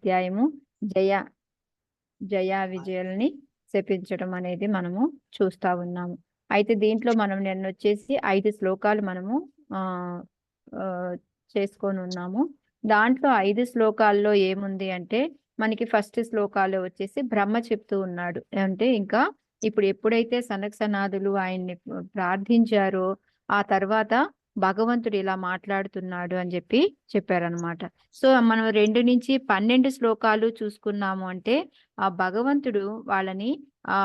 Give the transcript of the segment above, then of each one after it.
అధ్యాయము జయ జయ విజయాలని శపించడం అనేది మనము చూస్తా ఉన్నాము. అయితే దీంట్లో మనం నిన్న వచ్చేసి 5 శ్లోకాలు మనము ఆ ఆ, చేసుకొని ఉన్నాము. దాంట్లో 5 శ్లోకాల్లో ఏముంది అంటే మనకి ఫస్ట్ శ్లోకాలు వచ్చేసి బ్రహ్మ చెప్తూ ఉన్నాడు. అంటే ఇంకా ఇప్పుడు ఎప్పుడైతే సనక సనాదులు ఆయన్ని ప్రార్థించారో ఆ తర్వాత భగవంతుడు ఇలా మాట్లాడుతున్నాడు అని చెప్పి చెప్పారనమాట. సో మనం 2 నుంచి 12 శ్లోకాలు చూసుకున్నాము అంటే ఆ భగవంతుడు వాళ్ళని ఆ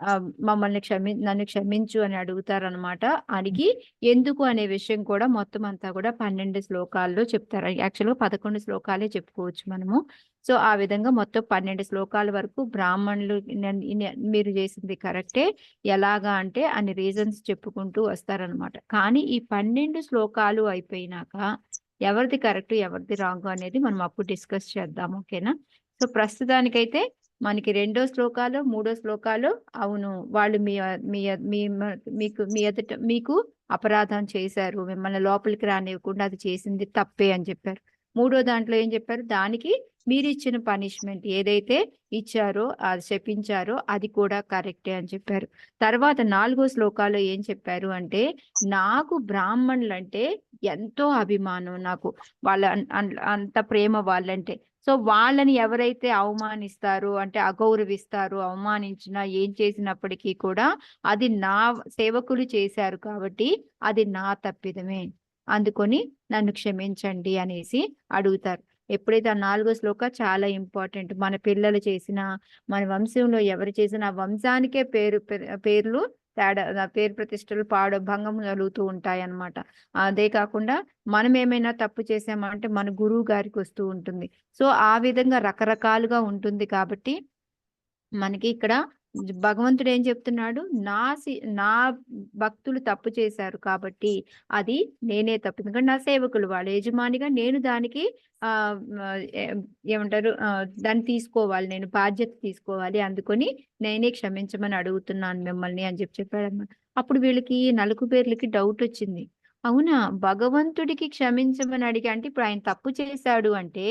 ఆ, మమ్మల్ని నన్ను క్షమించు అని అడుగుతారనమాట. అడిగి ఎందుకు అనే విషయం కూడా మొత్తం అంతా కూడా 12 శ్లోకాల్లో చెప్తారు. యాక్చువల్గా 11 శ్లోకాలే చెప్పుకోవచ్చు మనము. సో ఆ విధంగా మొత్తం 12 శ్లోకాల వరకు బ్రాహ్మణులు మీరు చేసింది కరెక్టే, ఎలాగా అంటే అన్ని రీజన్స్ చెప్పుకుంటూ వస్తారనమాట. కానీ ఈ 12 శ్లోకాలు అయిపోయినాక ఎవరిది కరెక్ట్ ఎవరిది రాంగ్ అనేది మనం అప్పుడు డిస్కస్ చేద్దాం. ఓకేనా? సో ప్రస్తుతానికైతే మనకి 2 శ్లోకాలు 3 శ్లోకాలు అవును వాళ్ళు మీ మీ మీ మీకు మీ ఎదుట మీకు అపరాధం చేశారు, మిమ్మల్ని లోపలికి రానివ్వకుండా అది చేసింది తప్పే అని చెప్పారు. 3వ దాంట్లో ఏం చెప్పారు? దానికి మీరు ఇచ్చిన పనిష్మెంట్ ఏదైతే ఇచ్చారో అది శపించారో అది కూడా కరెక్టే అని చెప్పారు. తర్వాత 4వ శ్లోకాల్లో ఏం చెప్పారు అంటే నాకు బ్రాహ్మణులు అంటే ఎంతో అభిమానం, నాకు వాళ్ళ అంత ప్రేమ వాళ్ళంటే. సో వాళ్ళని ఎవరైతే అవమానిస్తారో అంటే అగౌరవిస్తారో అవమానించినా ఏం చేసినప్పటికీ కూడా అది నా సేవకులు చేశారు కాబట్టి అది నా తప్పిదమే, అందుకొని నన్ను క్షమించండి అనేసి అడుగుతారు. ఎప్పుడైతే ఆ 4వ శ్లోక చాలా ఇంపార్టెంట్. మన పిల్లలు చేసిన మన వంశంలో ఎవరు చేసిన ఆ వంశానికే పేర్లు తేడా పేరు ప్రతిష్టలు భంగం కలుగుతూ ఉంటాయి అన్నమాట. అదే కాకుండా మనం ఏమైనా తప్పు చేసామంటే మన గురువు గారికి వస్తూ ఉంటుంది. సో ఆ విధంగా రకరకాలుగా ఉంటుంది. కాబట్టి మనకి ఇక్కడ భగవంతుడు ఏం చెప్తున్నాడు? నా భక్తులు తప్పు చేశారు కాబట్టి అది నేనే తప్పు, ఎందుకంటే నా సేవకులు వాళ్ళ యజమానిగా నేను దానికి ఆ ఏమంటారు దాన్ని తీసుకోవాలి, నేను బాధ్యత తీసుకోవాలి, అందుకొని నేనే క్షమించమని అడుగుతున్నాను మిమ్మల్ని అని చెప్పాడన్నమాట. అప్పుడు వీళ్ళకి నలుగు పేర్లకి డౌట్ వచ్చింది. అవునా, భగవంతుడికి క్షమించమని అడిగి అంటే ఇప్పుడు ఆయన తప్పు చేశాడు అంటే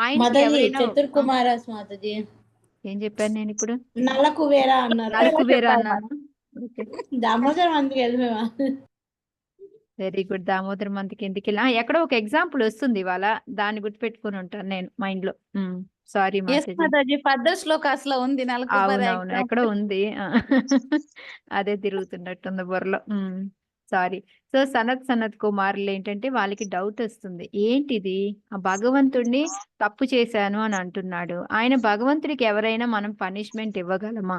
ఆయనకి ఎవరైనా చతుర్కుమారాస్ మాతాజీ ఏం చెప్పాను నేను ఇప్పుడు? నలకుబేరా అన్నారు. నలకుబేరా అన్నాను. దామోదర్ మందికి వెళ్ళిపోయా. Very good. దామోదర్ మంత్కి ఎందుకు ఇలా ఎక్కడో ఒక ఎగ్జాంపుల్ వస్తుంది ఇవాళ, దాన్ని గుర్తుపెట్టుకుని ఉంటాను నేను మైండ్ లో. సారీ మాతాజీ ఫర్దర్ శ్లోకాస్ లో ఉంది అవునవును ఎక్కడో ఉంది. అదే తిరుగుతున్నట్టుంది బుర్రలో. సారీ. సో సనత్ కుమారులు ఏంటంటే వాళ్ళకి డౌట్ వస్తుంది, ఏంటిది ఆ భగవంతుడిని తప్పు చేశాను అని అంటున్నాడు, ఆయన భగవంతుడికి ఎవరైనా మనం పనిష్మెంట్ ఇవ్వగలమా?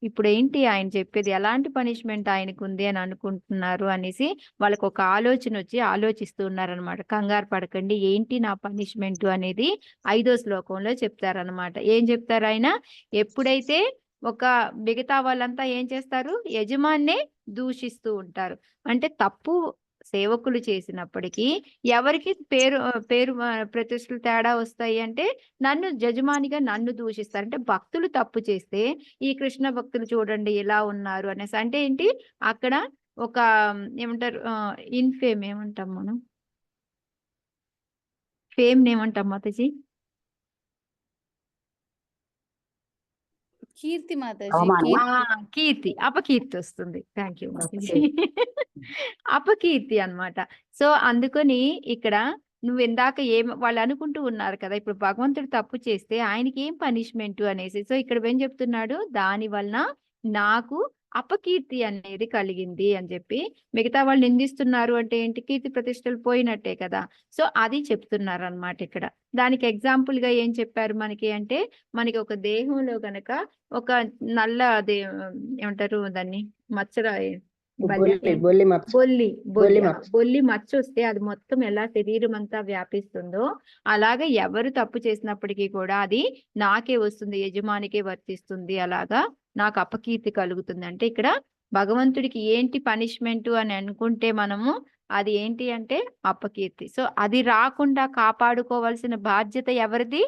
ఇప్పుడు ఏంటి ఆయన చెప్పేది, ఎలాంటి పనిష్మెంట్ ఆయనకు ఉంది అని అనుకుంటున్నారు అనేసి వాళ్ళకు ఒక ఆలోచన వచ్చి ఆలోచిస్తూ ఉన్నారనమాట. కంగారు పడకండి, ఏంటి నా పనిష్మెంట్ అనేది 5వ శ్లోకంలో చెప్తారనమాట. ఏం చెప్తారు ఆయన? ఎప్పుడైతే ఒక మిగతా వాళ్ళంతా ఏం చేస్తారు, యజమాన్నే దూషిస్తూ ఉంటారు. అంటే తప్పు సేవకులు చేసినప్పటికీ ఎవరికి పేరు పేరు ప్రతిష్టలు తేడా వస్తాయి అంటే నన్ను యజమానిగా నన్ను దూషిస్తారు. అంటే భక్తులు తప్పు చేస్తే ఈ కృష్ణ భక్తులు చూడండి ఎలా ఉన్నారు అనేసి, అంటే ఏంటి అక్కడ ఒక ఏమంటారు ఇన్ఫేమ్ ఏమంటాం మనం, ఫేమ్ ఏమంటాం మాతాజీ? కీర్తి మాతాజీ. కీర్తి, అపకీర్తి వస్తుంది. Thank you Mataji. అపకీర్తి అన్నమాట. సో అందుకని ఇక్కడ నువ్వు ఇందాక వాళ్ళు అనుకుంటూ ఉన్నారు కదా, ఇప్పుడు భగవంతుడు తప్పు చేస్తే ఆయనకి ఏం పనిష్మెంట్ అనేసి. సో ఇక్కడ ఏం చెప్తున్నాడు, దాని వలన నాకు అపకీర్తి అనేది కలిగింది అని చెప్పి. మిగతా వాళ్ళు నిందిస్తున్నారు అంటే ఏంటి, కీర్తి ప్రతిష్టలు పోయినట్టే కదా. సో అది చెప్తున్నారు అన్నమాట ఇక్కడ. దానికి ఎగ్జాంపుల్ గా ఏం చెప్పారు మనకి అంటే, మనకి ఒక దేహంలో గనక ఒక నల్ల అదే ఏమంటారు దాన్ని, మచ్చర బొల్లి మచ్చ వస్తే అది మొత్తం ఎలా శరీరం అంతా వ్యాపిస్తుందో అలాగే ఎవరు తప్పు చేసినప్పటికీ కూడా అది నాకే వస్తుంది, యజమానికే వర్తిస్తుంది, అలాగా నాకు అపకీర్తి కలుగుతుంది. అంటే ఇక్కడ భగవంతుడికి ఏంటి పనిష్మెంట్ అని అనుకుంటే మనము అది ఏంటి అంటే అపకీర్తి. సో అది రాకుండా కాపాడుకోవాల్సిన బాధ్యత ఎవరిది?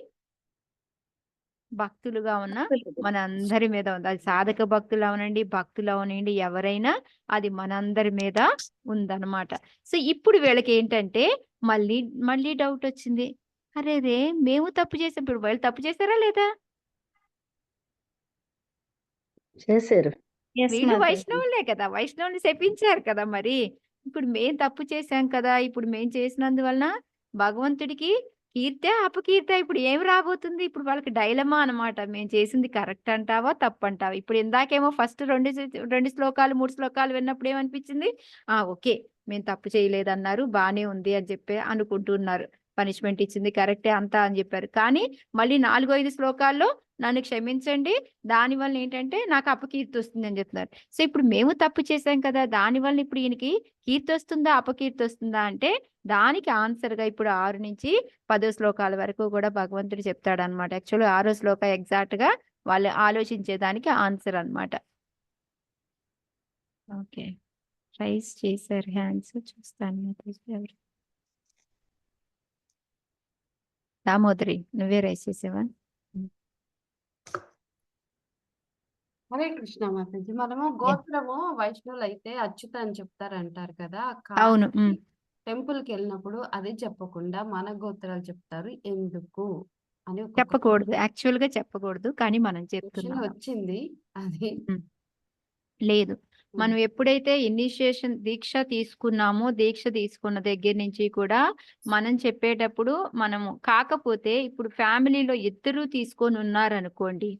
భక్తులుగా ఉన్న మన అందరి మీద ఉంది. అది సాధక భక్తులు అవనండి, భక్తులు అవనండి, ఎవరైనా అది మనందరి మీద ఉందన్నమాట. సో ఇప్పుడు వీళ్ళకి ఏంటంటే మళ్ళీ డౌట్ వచ్చింది, అరే రే మేము తప్పు చేసాం, ఇప్పుడు వాళ్ళు తప్పు చేశారా లేదా? చేశారు. ఎస్ వీళ్ళు మాతాజీ. వైష్ణవులే కదా, వైష్ణవుని శపించారు కదా. మరి ఇప్పుడు మేం తప్పు చేశాం కదా, ఇప్పుడు మేం చేసినందువలన భగవంతుడికి కీర్తే అపకీర్తే ఇప్పుడు ఏం రాబోతుంది? ఇప్పుడు వాళ్ళకి డైలమా అన్నమాట. మేము చేసింది కరెక్ట్ అంటావా తప్పు అంటావా? ఇప్పుడు ఇందాకేమో ఫస్ట్ రెండు శ్లోకాలు 3 శ్లోకాలు విన్నప్పుడు ఏమనిపించింది? ఓకే, మేము తప్పు చేయలేదన్నారు, బానే ఉంది అని చెప్పి అనుకుంటున్నారు. పనిష్మెంట్ ఇచ్చింది కరెక్టే అంతా అని చెప్పారు. కానీ మళ్ళీ 4-5 శ్లోకాల్లో నన్ను క్షమించండి, దానివల్ల ఏంటంటే నాకు అపకీర్తి వస్తుంది అని చెప్తున్నారు. సో ఇప్పుడు మేము తప్పు చేశాం కదా, దానివల్ల ఇప్పుడు ఈయనకి కీర్తి వస్తుందా అపకీర్తి వస్తుందా అంటే దానికి ఆన్సర్ గా ఇప్పుడు 6 నుంచి 10 శ్లోకాల వరకు కూడా భగవంతుడు చెప్తాడు అనమాట. యాక్చువల్లీ 6వ శ్లోక ఎగ్జాక్ట్ గా వాళ్ళు ఆలోచించేదానికి ఆన్సర్ అన్నమాట. ఓకే, రైస్ చేశారు హ్యాండ్స్, చూస్తాను మాతాజీ ఎవరు. దామోదరి నువ్వే రైస్ చేసావా? హరే కృష్ణ మాతాజీ. మనము గోత్రము వైష్ణవులు అయితే అచ్యుత అని చెప్తారంటారు కదా, అవును. కానీ టెంపుల్ కి వెళ్ళినప్పుడు అది చెప్పకుండా మన గోత్రాలు చెప్తారు ఎందుకు అని ఒక చెప్పకూడదు, యాక్చువల్ గా చెప్పకూడదు, కానీ మనం క్వశ్చన్ చెప్తున్నాం. వచ్చింది. అది లేదు, మనం ఎప్పుడైతే ఇనిషియేషన్ దీక్ష తీసుకున్నామో, దీక్ష తీసుకున్న దగ్గర నుంచి కూడా మనం చెప్పేటప్పుడు మనము, కాకపోతే ఇప్పుడు ఫ్యామిలీలో ఇద్దరు తీసుకొని ఉన్నారనుకోండి,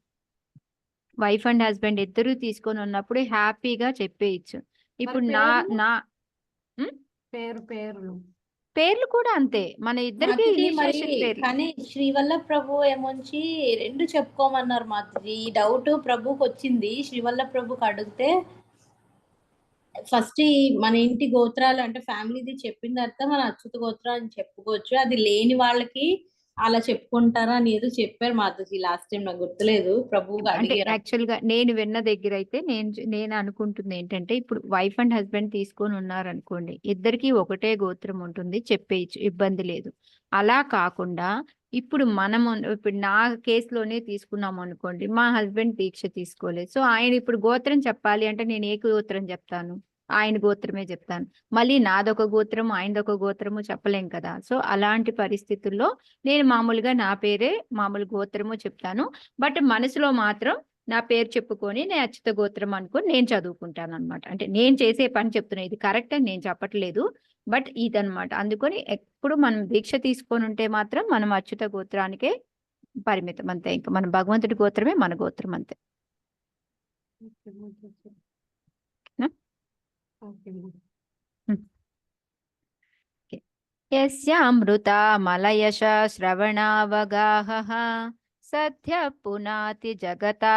వైఫ్ అండ్ హస్బెండ్ ఇద్దరు తీసుకొని ఉన్నప్పుడు హ్యాపీగా చెప్పేయచ్చు. ఇప్పుడు నా పేర్లు? నా పేర్లు పేర్లు కూడా అంతే, మన ఇద్దరికి మాతాజీ మరి ఇనిషియేషన్ పేర్లు. కానీ శ్రీవల్ల ప్రభు ఏమొంచి 2 చెప్పుకోమన్నారు మాతాజీ. ఈ డౌట్ ప్రభుకి వచ్చింది. శ్రీవల్ల ప్రభుకి అడిగితే ఫస్ట్ మన ఇంటి గోత్రాలు అంటే ఫ్యామిలీది చెప్పిన తర్వాత మన అచ్యుత గోత్రం అని చెప్పుకోవచ్చు. అది లేని వాళ్ళకి అలా చెప్పుకుంటారా అని ఏదో చెప్పారు మాతాజీ లాస్ట్ టైం, నాకు గుర్తులేదు. ప్రభువుగా అంటే అడిగారు. యాక్చువల్ గా నేను విన్న దగ్గర అయితే నేను అనుకుంటుంది ఏంటంటే, ఇప్పుడు వైఫ్ అండ్ హస్బెండ్ తీసుకొని ఉన్నారనుకోండి, ఇద్దరికి ఒకటే గోత్రం ఉంటుంది, చెప్పేయచ్చు, ఇబ్బంది లేదు. అలా కాకుండా ఇప్పుడు మనము, ఇప్పుడు నా కేసులోనే తీసుకున్నాము అనుకోండి, మా హస్బెండ్ దీక్ష తీసుకోలేదు, సో ఆయన ఇప్పుడు గోత్రం చెప్పాలి అంటే నేను ఏ గోత్రం చెప్తాను? ఆయన గోత్రమే చెప్తాను. మళ్ళీ నాదొక గోత్రము ఆయనదొక గోత్రము చెప్పలేం కదా. సో అలాంటి పరిస్థితుల్లో నేను మామూలుగా నా పేరే మామూలు గోత్రము చెప్తాను. బట్ మనసులో మాత్రం నా పేరు చెప్పుకొని నేను అచ్యుత గోత్రం అనుకొని నేను చదువుకుంటాను అనమాట. అంటే నేను చేసే పని చెప్తున్నా, ఇది కరెక్ట్ అని నేను చెప్పట్లేదు, బట్ ఇదనమాట. అందుకొని ఎప్పుడు మనం దీక్ష తీసుకొని ఉంటే మాత్రం మనం అచ్యుత గోత్రానికే పరిమితం అంతే. ఇంకా మన భగవంతుడి గోత్రమే మన గోత్రం అంతే. ఓకే మాతాజీ. నా? ఓకే మాతాజీ. యస్యామృతా మలయశ శ్రవణావగాహః సత్య పునాతి జగతా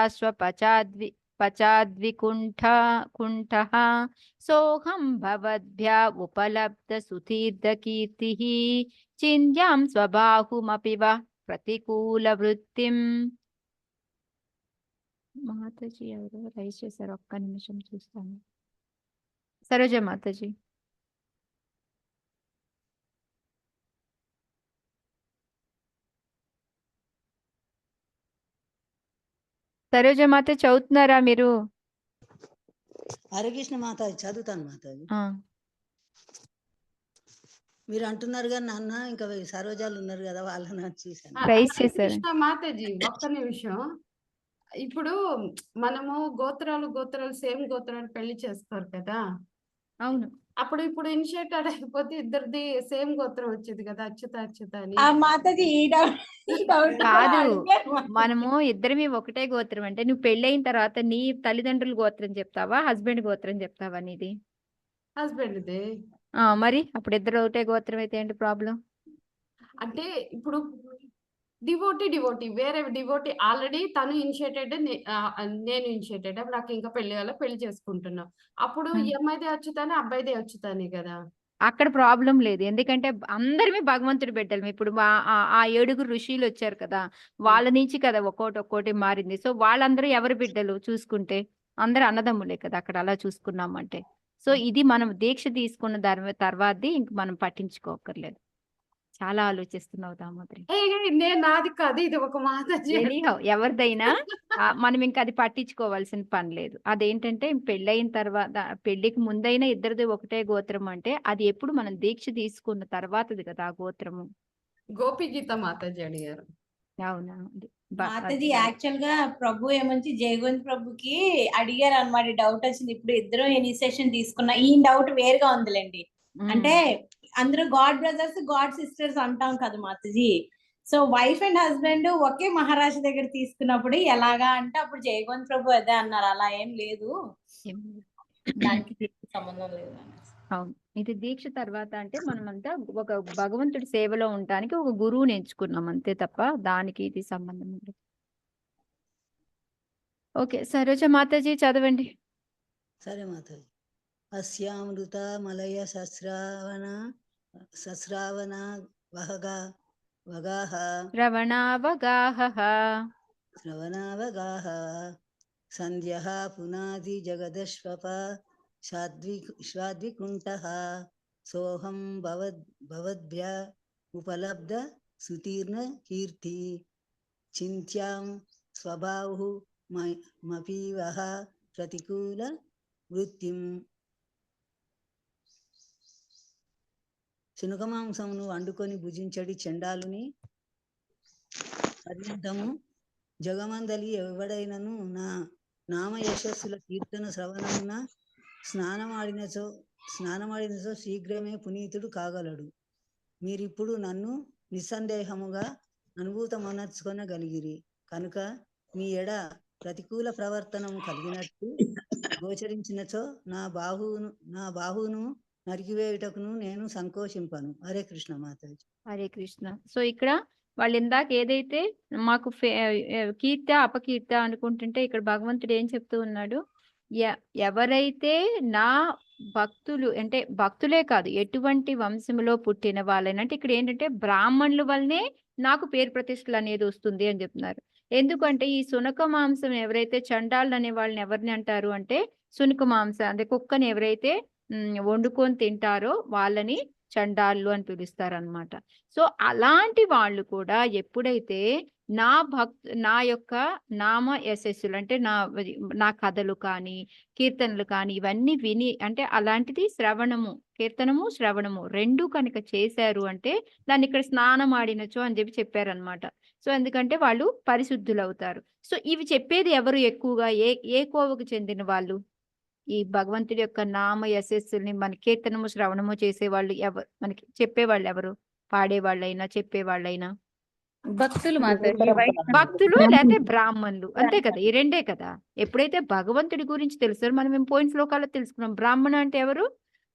పచాద్వికుంఠః సోహం భవద్భ్యా ఉపలబ్ధ సుతీర్థ కీర్తిః చింద్యాం స్వబాహుమపి వా ప్రతికూల వృత్తిం. మాతాజీ ఎవరు రైస్ చేశారు? ఒక్క నిమిషం చూస్తాను. సరోజ మాతాజీ. సరోజ మాత చదువుతున్నారా మీరు? హరికృష్ణ మాతాజీ చదువుతాను మాతాజీ. ఆ, మీరు అంటున్నారు కదా నాన్న, ఇంకా సరోజాలు ఉన్నారు కదా, వాళ్ళని చూశాను. రైస్ హరే చేశారు. కృష్ణ మాతాజీ, ఒక్క నిమిషం. ఇప్పుడు మనము గోత్రాలు సేమ్ గోత్రాలు పెళ్లి చేస్తారు కదా, అవును. అప్పుడు ఇప్పుడు ఇనిషియేటెడ్ అయిపోతే ఇద్దరిది సేమ్ గోత్రం వచ్చేది కదా, అచ్యుత అని. ఆ మాతాజీ ఈ డౌట్ కాదు, మనము ఇద్దరమే ఒకటే గోత్రం అంటే నువ్వు పెళ్ళైన తర్వాత నీ తల్లిదండ్రుల గోత్రం చెప్తావా, హస్బెండ్ గోత్రం చెప్తావా నీది? హస్బెండ్ది. మరి అప్పుడు ఇద్దరు ఒకటే గోత్రం అయితే ఏంటి ప్రాబ్లం? అంటే ఇప్పుడు డివోటీ వేరే డివోటీ ఆల్రెడీ తను ఇనిషియేటెడ్, నేను ఇనిషియేటెడ్, నాకు ఇంకా పెళ్లి చేసుకుంటున్నా. అప్పుడు ఈ అమ్మాయిదే అచ్యుతానే, అబ్బాయిదే అచ్యుతానే కదా. అక్కడ ప్రాబ్లం లేదు, ఎందుకంటే అందరిమే భగవంతుడి బిడ్డలు. ఇప్పుడు ఆ 7 ఋషులు వచ్చారు కదా, వాళ్ళ నుంచి కదా ఒక్కోటి మారింది. సో వాళ్ళందరూ ఎవరి బిడ్డలు చూసుకుంటే అందరు అన్నదమ్ములే కదా అక్కడ, అలా చూసుకున్నామంటే. సో ఇది మనం దీక్ష తీసుకున్న తర్వాతది ఇంక మనం పట్టించుకోకర్లేదు. చాలా ఆలోచిస్తున్నావు దామోదరి. నేను నాది కాదు, ఇది ఒక మాతాజీ. ఎనీహౌ ఎవరిదైనా మనం ఇంకా అది పట్టించుకోవాల్సిన పని లేదు. అదేంటంటే పెళ్ళైన తర్వాత, పెళ్లికి ముందైనా ఇద్దరిది ఒకటే గోత్రం అంటే అది ఎప్పుడు మనం దీక్ష తీసుకున్న తర్వాతది కదా ఆ గోత్రము. గోపి గీత మాతాజీ అడిగారు. అవునా మాతాజీ యాక్చువల్ గా ప్రభు ఏమంచి జయగోవింద్ ప్రభుకి అడిగారు అనమాట, డౌట్ వచ్చింది. ఇప్పుడు ఇద్దరు ఇనిషియేషన్ తీసుకున్నా, ఈ డౌట్ వేరుగా ఉందిలేండి. అంటే అందరూ గాడ్ బ్రదర్స్ గాడ్ సిస్టర్స్ అంటాం కదా మాతాజీ. సో వైఫ్ అండ్ హస్బెండ్ ఒకే మహారాజు దగ్గర తీసుకున్నప్పుడు ఎలాగా అంటే అప్పుడు జయగోవింద్ ప్రభు అదే అన్నారు, అలా ఏం లేదు, దానికి దీనికి సంబంధం లేదు అనేసి. అవును, ఇది దీక్ష తర్వాత అంటే మనమంతా ఒక భగవంతుడి సేవలో ఉండటానికి ఒక గురువుని ఎంచుకున్నాం అంతే తప్ప దానికి ఇది సంబంధం లేదు. ఓకే, సరోజ మాతాజీ చదవండి. సరే మాతాజీ. అస్యామృత మలయ సస్రావణ వగాహ శ్రవణావగాహ సంధ్యః పునాది జగదశ్వప శ్వాద్వికుంఠః సోహం భవద్భ్య ఉపలబ్ధ సుతీర్ణ కీర్తి చింత్యాం స్వభావు మపీవః ప్రతికూల వృత్తిం. శునకమాంసమును వండుకొని భుజించడి చండాలుని పర్యంతము జగమందలి ఎవడైనను నా నామ యశస్సుల కీర్తన శ్రవణమున స్నానమాడినచో శీఘ్రమే పునీతుడు కాగలడు. మీరిప్పుడు నన్ను నిస్సందేహముగా అనుభూతమనర్చుకొనగలిగిరి కనుక మీ ఎడ ప్రతికూల ప్రవర్తనము కలిగినట్టు గోచరించినచో నా బాహువును నరికివేయుటకును నేను సంకోచింపను. హరే కృష్ణ మాతాజీ. హరే కృష్ణ. సో ఇక్కడ వాళ్ళు ఇందాక ఏదైతే మాకు కీర్త అపకీర్త అనుకుంటుంటే ఇక్కడ భగవంతుడు ఏం చెప్తూ ఉన్నాడు, ఎవరైతే నా భక్తులు అంటే భక్తులే కాదు ఎటువంటి వంశములో పుట్టిన వాళ్ళని, అంటే ఇక్కడ ఏంటంటే బ్రాహ్మణుల వల్లనే నాకు పేరు ప్రతిష్టలు అనేది వస్తుంది అని చెప్తున్నారు. ఎందుకంటే ఈ సునక మాంసం ఎవరైతే చండాళ్ళు అనే వాళ్ళని ఎవరిని అంటారు అంటే సునక మాంసం అంటే కుక్కని ఎవరైతే వండుకొని తింటారో వాళ్ళని చండాళ్ళు అని పిలుస్తారనమాట. సో అలాంటి వాళ్ళు కూడా ఎప్పుడైతే నా యొక్క నామ యశస్సులు అంటే నా కథలు కానీ కీర్తనలు కానీ ఇవన్నీ విని, అంటే అలాంటిది కీర్తనము శ్రవణము రెండు కనుక చేశారు అంటే దాన్ని ఇక్కడ స్నానం ఆడినచో అని చెప్పారనమాట. సో ఎందుకంటే వాళ్ళు పరిశుద్ధులు అవుతారు. సో ఇవి చెప్పేది ఎవరు ఎక్కువగా ఏ కోవకు చెందిన వాళ్ళు? ఈ భగవంతుడి యొక్క నామ యశస్సుల్ని మన కీర్తనము శ్రవణము చేసేవాళ్ళు మనకి చెప్పేవాళ్ళు ఎవరు? పాడేవాళ్ళైనా చెప్పేవాళ్ళైనా భక్తులు మాతాజీ, భక్తులు లేకపోతే బ్రాహ్మణులు, అంతే కదా, ఈ రెండే కదా. ఎప్పుడైతే భగవంతుడి గురించి తెలుస్తారో మనం పోయిన శ్లోకాల్లో తెలుసుకున్నాం. బ్రాహ్మణ అంటే ఎవరు?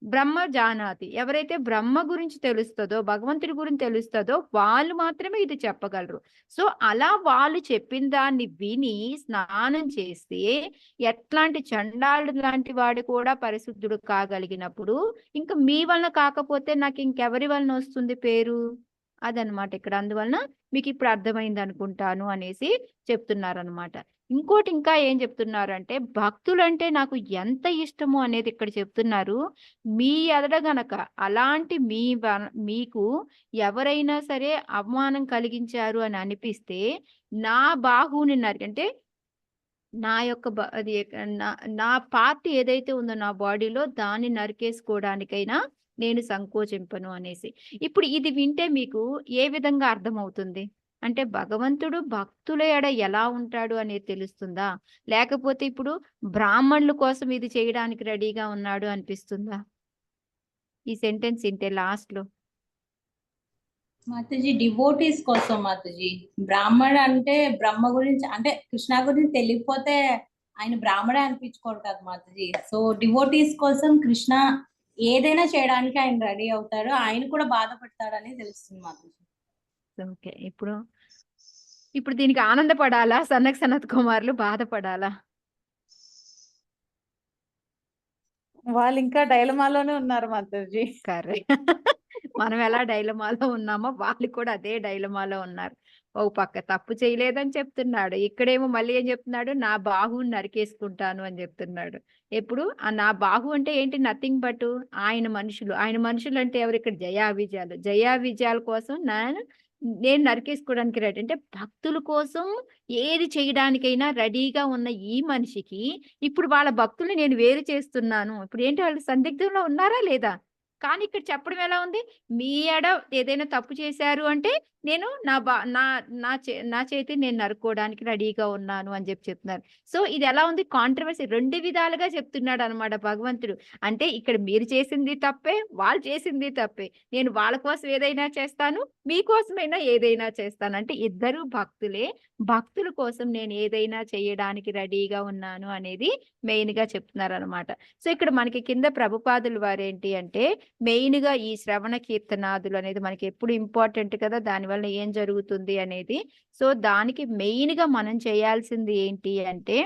బ్రహ్మ జానాతి. ఎవరైతే బ్రహ్మ గురించి తెలుస్తుందో భగవంతుడి గురించి తెలుస్తుందో వాళ్ళు మాత్రమే ఇది చెప్పగలరు. సో అలా వాళ్ళు చెప్పిన దాన్ని విని స్నానం చేస్తే ఎట్లాంటి చండాలుడు లాంటి వాడు కూడా పరిశుద్ధుడు కాగలిగినప్పుడు ఇంకా మీ వలన కాకపోతే నాకు ఇంకెవరి వలన వస్తుంది పేరు? అదనమాట ఇక్కడ. అందువలన మీకు ఇప్పుడు అర్థమైంది అనుకుంటాను అనేసి చెప్తున్నారనమాట. ఇంకోటి ఇంకా ఏం చెప్తున్నారంటే భక్తులంటే నాకు ఎంత ఇష్టము అనేది ఇక్కడ చెప్తున్నారు. మీ ఎదట గనక అలాంటి మీకు ఎవరైనా సరే అవమానం కలిగించారు అని అనిపిస్తే నా బాహువుని అంటే నా యొక్క అది నా పార్ట్ ఏదైతే ఉందో నా బాడీలో దాన్ని నరికేసుకోవడానికైనా నేను సంకోచింపను అనేసి. ఇప్పుడు ఇది వింటే మీకు ఏ విధంగా అర్థమవుతుంది అంటే భగవంతుడు భక్తుల ఎడ ఎలా ఉంటాడు అనేది తెలుస్తుందా, లేకపోతే ఇప్పుడు బ్రాహ్మణుల కోసం ఇది చేయడానికి రెడీగా ఉన్నాడు అనిపిస్తుందా? ఈ సెంటెన్స్ వింటే లాస్ట్ లో మాతాజీ డివోటీస్ కోసం మాతాజీ. బ్రాహ్మణ అంటే బ్రహ్మ గురించి అంటే కృష్ణ గురించి తెలియకపోతే ఆయన బ్రాహ్మడే అనిపించుకోడు కదా మాతాజీ. సో డివోటీస్ కోసం కృష్ణ ఏదైనా చేయడానికి ఆయన రెడీ అవుతాడు, ఆయన కూడా బాధపడతాడని తెలుస్తుంది మాతాజీ. ఓకే, ఇప్పుడు దీనికి ఆనందపడాలా సనత్ కుమారులు బాధపడాలా? వాళ్ళు ఇంకా డైలమాలోనే ఉన్నారు మాతాజీ. కరెక్ట్. మనం ఎలా డైలమాలో ఉన్నామో వాళ్ళు కూడా అదే డైలమాలో ఉన్నారు. ఓ పక్క తప్పు చేయలేదని చెప్తున్నాడు, ఇక్కడేమో మళ్ళీ ఏం చెప్తున్నాడు, నా బాహువుని నరికేసుకుంటాను అని చెప్తున్నాడు. ఎప్పుడు నా బాహు అంటే ఏంటి? నథింగ్ బట్ ఆయన మనుషులు అంటే ఎవరు? ఇక్కడ జయా విజయాల కోసం నేను నరికేసుకోవడానికి రెడీ. అంటే భక్తుల కోసం ఏది చేయడానికైనా రెడీగా ఉన్న ఈ మనిషికి ఇప్పుడు వాళ్ళ భక్తుల్ని నేను వేరు చేస్తున్నాను. ఇప్పుడు ఏంటి వాళ్ళు సందిగ్ధంలో ఉన్నారా లేదా? కానీ ఇక్కడ చెప్పడం ఎలా ఉంది? మీ ఎడ ఏదైనా తప్పు చేశారు అంటే నేను నా చేతి నేను నరుక్కోవడానికి రెడీగా ఉన్నాను అని చెప్తున్నారు. సో ఇది ఎలా ఉంది? కాంట్రవర్సీ 2 విధాలుగా చెప్తున్నాడనమాట భగవంతుడు. అంటే ఇక్కడ మీరు చేసింది తప్పే, వాళ్ళు చేసింది తప్పే. నేను వాళ్ళ కోసం ఏదైనా చేస్తాను, మీకోసమైనా ఏదైనా చేస్తాను. అంటే ఇద్దరు భక్తులే. భక్తుల కోసం నేను ఏదైనా చేయడానికి రెడీగా ఉన్నాను అనేది మెయిన్‌గా చెప్తున్నారనమాట. సో ఇక్కడ మనకి కింద ప్రభుపాదులు వారేంటి అంటే మెయిన్‌గా ఈ శ్రవణ కీర్తనాదులు అనేది మనకి ఎప్పుడు ఇంపార్టెంట్ కదా! దానివల్ల ఏం జరుగుతుంది అనేది. సో దానికి మెయిన్‌గా మనం చేయాల్సింది ఏంటి అంటే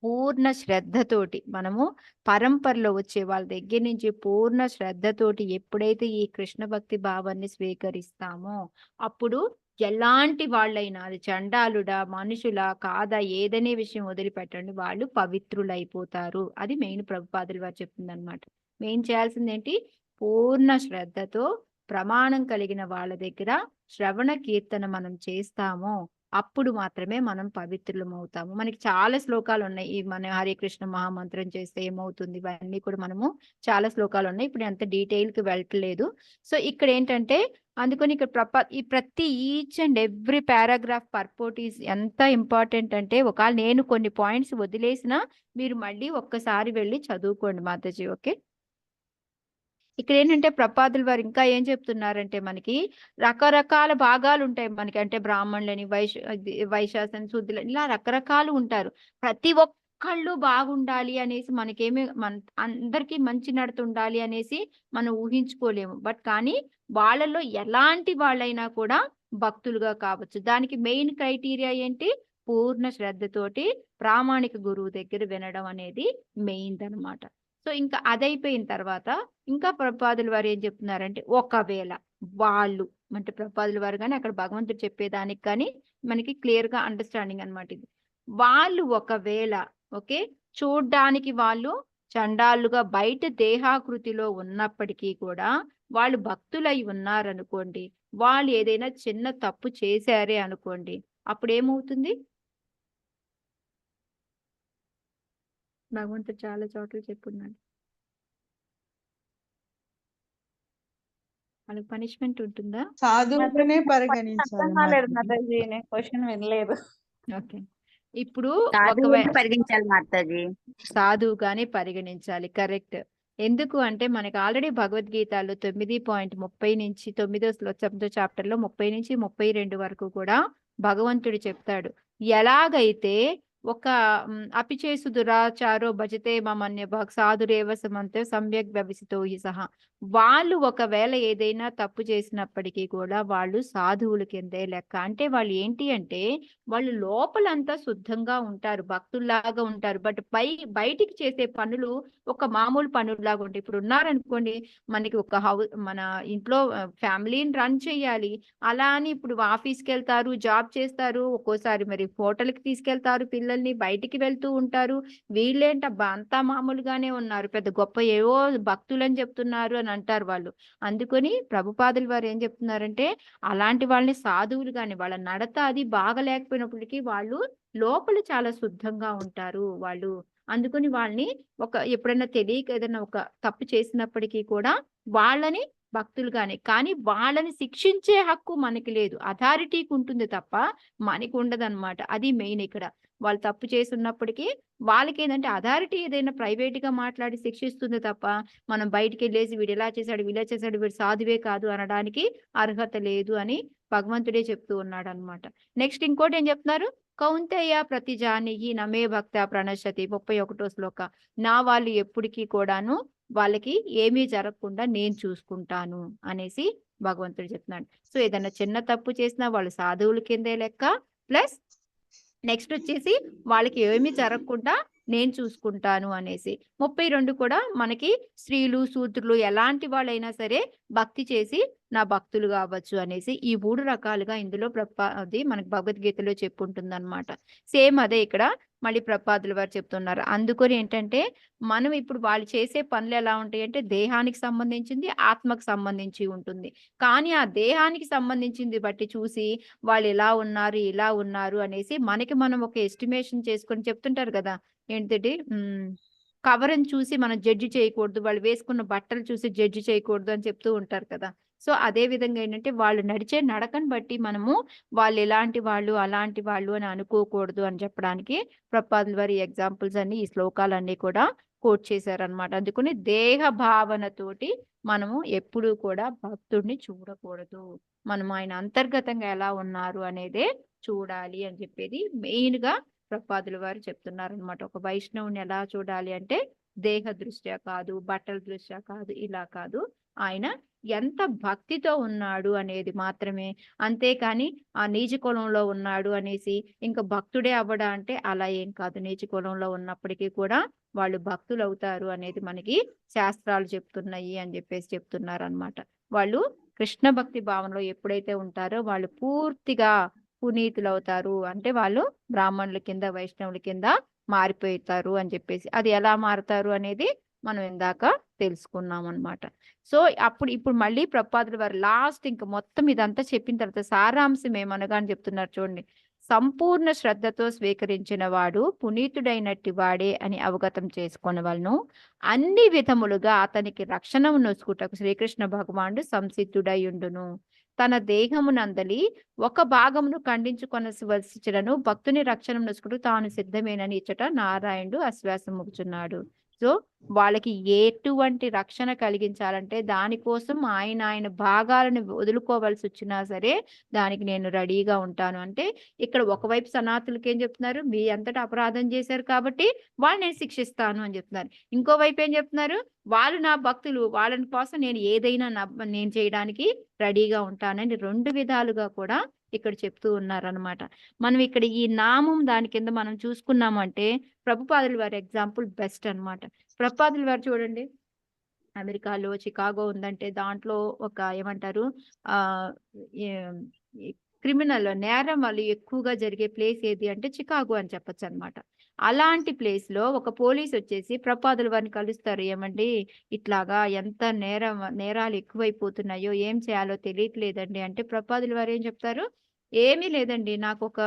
పూర్ణ శ్రద్ధతోటి మనము పరంపరలో వచ్చే వాళ్ళ దగ్గర నుంచి పూర్ణ శ్రద్ధతోటి ఎప్పుడైతే ఈ కృష్ణ భక్తి భావాన్ని స్వీకరిస్తామో అప్పుడు ఎలాంటి వాళ్ళైనా అది చండాలుడా మనుషులా కాదా ఏదనే విషయం వదిలిపెట్టండి వాళ్ళు పవిత్రులైపోతారు. అది మెయిన్ ప్రభుపాదులు వారు చెప్తుంది అనమాట. మెయిన్ చేయాల్సింది ఏంటి? పూర్ణ శ్రద్ధతో ప్రమాణం కలిగిన వాళ్ళ దగ్గర శ్రవణ కీర్తన మనం చేస్తామో అప్పుడు మాత్రమే మనం పవిత్రులం అవుతాము. మనకి చాలా శ్లోకాలు ఉన్నాయి. ఈ మన హరే కృష్ణ మహామంత్రం చేస్తే ఏమవుతుంది ఇవన్నీ కూడా మనము చాలా శ్లోకాలు ఉన్నాయి. ఇప్పుడు అంత డీటెయిల్‌కి వెళ్ళట్లేదు. సో ఇక్కడ ఏంటంటే అందుకని ఇక్కడ ఈ ప్రతి each and every paragraph పర్పోర్ట్ is ఎంత ఇంపార్టెంట్ అంటే ఒకవేళ నేను కొన్ని పాయింట్స్ వదిలేసినా మీరు మళ్ళీ ఒక్కసారి వెళ్ళి చదువుకోండి మాతాజీ. ఓకే. ఇక్కడ ఏంటంటే ప్రపాదులు వారు ఇంకా ఏం చెప్తున్నారంటే మనకి రకరకాల భాగాలు ఉంటాయి మనకి. అంటే బ్రాహ్మణులని వైశ్యాసని శూద్రులని ఇలా రకరకాలు ఉంటారు. ప్రతి ఒక్కళ్ళు బాగుండాలి అనేసి మనకేమి అందరికీ మంచి నడత ఉండాలి అనేసి మనం ఊహించుకోలేము. బట్ కానీ వాళ్ళలో ఎలాంటి వాళ్ళైనా కూడా భక్తులుగా కావచ్చు. దానికి మెయిన్ క్రైటీరియా ఏంటి? పూర్ణ శ్రద్ధతోటి ప్రామాణిక గురువు దగ్గర వినడం అనేది మెయిన్ అన్నమాట. సో ఇంకా అదైపోయిన తర్వాత ఇంకా ప్రభుపాదుల వారు ఏం చెప్తున్నారంటే ఒకవేళ వాళ్ళు అంటే ప్రభుపాదుల వారు కానీ అక్కడ భగవంతుడు చెప్పేదానికి కానీ మనకి క్లియర్ గా అండర్స్టాండింగ్ అనమాట ఇది. వాళ్ళు ఒకవేళ ఓకే చూడ్డానికి వాళ్ళు చండాలుగా బయట దేహాకృతిలో ఉన్నప్పటికీ కూడా వాళ్ళు భక్తులై ఉన్నారనుకోండి, వాళ్ళు ఏదైనా చిన్న తప్పు చేశారే అనుకోండి, అప్పుడు ఏమవుతుంది? భగవంతుడు చాలా చోట్ల చెప్పున్నాడు వాళ్ళకి పనిష్మెంట్ ఉంటుందా? సాధువులనే అర్థం పరిగణించాలి కాలేదు మాతాజీ. మాతాజీ. నేను క్వశ్చన్ వినలేదు. ఓకే. ఇప్పుడు సాధువుని ఒకవేళ పరిగణించాలి మాతాజీ. సాధువుగానే పరిగణించాలి. కరెక్ట్. ఎందుకు అంటే మనకి ఆల్రెడీ భగవద్గీతలో 9.30 నుంచి 9వ చాప్టర్లో 30 నుంచి 32 వరకు కూడా భగవంతుడు చెప్తాడు. ఎలాగైతే ఒక అపిచేసు దురాచారో భజతే మమన్య సాధురేవ సమంతే సమ్యక్ వ్యవసితో హి సహా వాళ్ళు ఒకవేళ ఏదైనా తప్పు చేసినప్పటికీ కూడా వాళ్ళు సాధువుల కిందే లెక్క. అంటే వాళ్ళు ఏంటి అంటే వాళ్ళు లోపలంతా శుద్ధంగా ఉంటారు, భక్తుల్లాగా ఉంటారు. బట్ బయటికి చేసే పనులు ఒక మామూలు పనుల్లాగా ఉంటాయి. ఇప్పుడు ఉన్నారనుకోండి మనకి ఒక మన ఇంట్లో ఫ్యామిలీని రన్ చేయాలి. అలా అని ఇప్పుడు ఆఫీస్కి వెళ్తారు, జాబ్ చేస్తారు, ఒక్కోసారి మరి హోటల్కి తీసుకెళ్తారు పిల్లల్ని, బయటికి వెళ్తూ ఉంటారు. వీళ్ళేంటబ్బా అంతా మామూలుగానే ఉన్నారు, పెద్ద గొప్ప ఏవో భక్తులని చెప్తున్నారు అని అంటారు వాళ్ళు. అందుకని ప్రభుపాదులు వారు ఏం చెప్తున్నారంటే అలాంటి వాళ్ళని సాధువులు కానీ వాళ్ళ నడత అది బాగా లేకపోయినప్పటికీ వాళ్ళు లోపల చాలా శుద్ధంగా ఉంటారు వాళ్ళు. అందుకని వాళ్ళని ఎప్పుడైనా తెలియక ఏదైనా ఒక తప్పు చేసినప్పటికీ కూడా వాళ్ళని భక్తులుగానే, కానీ వాళ్ళని శిక్షించే హక్కు మనకి లేదు, అథారిటీకి ఉంటుంది తప్ప మనకి ఉండదన్నమాట. అది మెయిన్ ఇక్కడ. వాళ్ళు తప్పు చేసి ఉన్నప్పటికీ వాళ్ళకి ఏంటంటే అథారిటీ ఏదైనా ప్రైవేట్ గా మాట్లాడి శిక్షిస్తుంది తప్ప మనం బయటికి వెళ్ళేసి వీడు ఇలా చేశాడు వీళ్ళ చేశాడు వీడు సాధువే కాదు అనడానికి అర్హత లేదు అని భగవంతుడే చెప్తూ ఉన్నాడు అనమాట. నెక్స్ట్ ఇంకోటి ఏం చెప్తున్నారు? కౌంతేయ ప్రతిజానిహి నమే భక్త ప్రణశ్యతి 31వ శ్లోక. నా వాళ్ళు ఎప్పటికీ కూడాను వాళ్ళకి ఏమీ జరగకుండా నేను చూసుకుంటాను అనేసి భగవంతుడు చెప్తున్నాడు. సో ఏదైనా చిన్న తప్పు చేసినా వాళ్ళు సాధువుల కిందే లెక్క. ప్లస్ నెక్స్ట్ వచ్చేసి వాళ్ళకి ఏమీ జరగకుండా నేను చూసుకుంటాను అనేసి. 32 కూడా మనకి స్త్రీలు శూద్రులు ఎలాంటి వాళ్ళైనా సరే భక్తి చేసి నా భక్తులు కావచ్చు అనేసి ఈ 3 రకాలుగా ఇందులో అది మనకి భగవద్గీతలో చెప్పుంటుంది అనమాట. సేమ్ అదే ఇక్కడ మళ్ళీ ప్రపాదుల వారు చెప్తున్నారు. అందుకని ఏంటంటే మనం ఇప్పుడు వాళ్ళు చేసే పనులు ఎలా ఉంటాయి అంటే దేహానికి సంబంధించింది, ఆత్మకు సంబంధించి ఉంటుంది. కానీ ఆ దేహానికి సంబంధించింది బట్టి చూసి వాళ్ళు ఇలా ఉన్నారు అనేసి మనకి మనం ఒక ఎస్టిమేషన్ చేసుకొని చెప్తుంటారు కదా ఏంటంటే కవర్ని చూసి మనం జడ్జి చేయకూడదు, వాళ్ళు వేసుకున్న బట్టలు చూసి జడ్జి చేయకూడదు అని చెప్తూ ఉంటారు కదా. సో అదే విధంగా ఏంటంటే వాళ్ళు నడిచే నడకను బట్టి మనము వాళ్ళు ఎలాంటి వాళ్ళు అలాంటి వాళ్ళు అని అనుకోకూడదు అని చెప్పడానికి ప్రభుపాదుల వారి ఎగ్జాంపుల్స్ అన్ని ఈ శ్లోకాలన్నీ కూడా కోట్ చేశారనమాట. అందుకని దేహ భావనతోటి మనము ఎప్పుడూ కూడా భక్తుడిని చూడకూడదు, మనం ఆయన అంతర్గతంగా ఎలా ఉన్నారు అనేదే చూడాలి అని చెప్పేది మెయిన్ గా ప్రభుపాదుల వారు చెప్తున్నారు అనమాట. ఒక వైష్ణవుని ఎలా చూడాలి అంటే దేహ దృష్ట్యా కాదు, బట్టల దృష్ట్యా కాదు, ఇలా కాదు, ఆయన ఎంత భక్తితో ఉన్నాడు అనేది మాత్రమే. అంతేకాని ఆ నీచ కులంలో ఉన్నాడు అనేసి ఇంకా భక్తుడే అవ్వడా అంటే అలా ఏం కాదు. నీచ కులంలో ఉన్నప్పటికీ కూడా వాళ్ళు భక్తులు అవుతారు అనేది మనకి శాస్త్రాలు చెప్తున్నాయి అని చెప్పేసి చెప్తున్నారు అనమాట. వాళ్ళు కృష్ణ భక్తి భావనలో ఎప్పుడైతే ఉంటారో వాళ్ళు పూర్తిగా పునీతులు అవుతారు, అంటే వాళ్ళు బ్రాహ్మణుల కింద వైష్ణవుల కింద మారిపోతారు అని చెప్పేసి. అది ఎలా మారుతారు అనేది మనం ఇందాక తెలుసుకున్నాం అనమాట. సో ఇప్పుడు మళ్ళీ ప్రభుపాదుల వారు లాస్ట్ ఇంకా మొత్తం ఇదంతా చెప్పిన తర్వాత సారాంశం ఏమనగా అని చెప్తున్నారు చూడండి. సంపూర్ణ శ్రద్ధతో స్వీకరించిన వాడు పునీతుడైనట్టి వాడే అని అవగతం చేసుకొనవలను. అన్ని విధములుగా అతనికి రక్షణ నొసుకుటకు శ్రీకృష్ణ భగవానుడు సంసిద్ధుడయుండును. తన దేహమునందలి ఒక భాగమును ఖండించుకొనవలసినను భక్తుని రక్షణ నొసుకుడు తాను సిద్ధమేనని ఇచ్చట నారాయణుడు ఆశ్వాసముగుచున్నాడు. సో వాళ్ళకి ఎటువంటి రక్షణ కలిగించాలంటే దానికోసం ఆయన భాగాలను వదులుకోవాల్సి వచ్చినా సరే దానికి నేను రెడీగా ఉంటాను అంటే, ఇక్కడ ఒకవైపు సనాతులకి ఏం చెప్తున్నారు, మీ అంతటా అపరాధం చేశారు కాబట్టి వాళ్ళు నేను శిక్షిస్తాను అని చెప్తున్నారు. ఇంకోవైపు ఏం చెప్తున్నారు, వాళ్ళు నా భక్తులు, వాళ్ళని కోసం నేను ఏదైనా నేను చేయడానికి రెడీగా ఉంటానని రెండు విధాలుగా కూడా ఇక్కడ చెప్తూ ఉన్నారనమాట. మనం ఇక్కడ ఈ నామం దాని కింద మనం చూసుకున్నామంటే ప్రభుపాదుల వారి ఎగ్జాంపుల్ బెస్ట్ అనమాట. ప్రభుపాదుల వారు చూడండి, అమెరికాలో చికాగో ఉందంటే దాంట్లో ఒక ఏమంటారు ఆ క్రిమినల్ నేరం వాళ్ళు ఎక్కువగా జరిగే ప్లేస్ ఏది అంటే చికాగో అని చెప్పొచ్చు అనమాట. అలాంటి ప్లేస్ లో ఒక పోలీస్ వచ్చేసి ప్రభుపాదుల వారిని కలుస్తారు, ఏమండి ఇట్లాగా ఎంత నేరాలు ఎక్కువైపోతున్నాయో ఏం చేయాలో తెలియట్లేదండి అంటే ప్రభుపాదుల వారు ఏం చెప్తారు, ఏమీ లేదండి, నాకు ఒక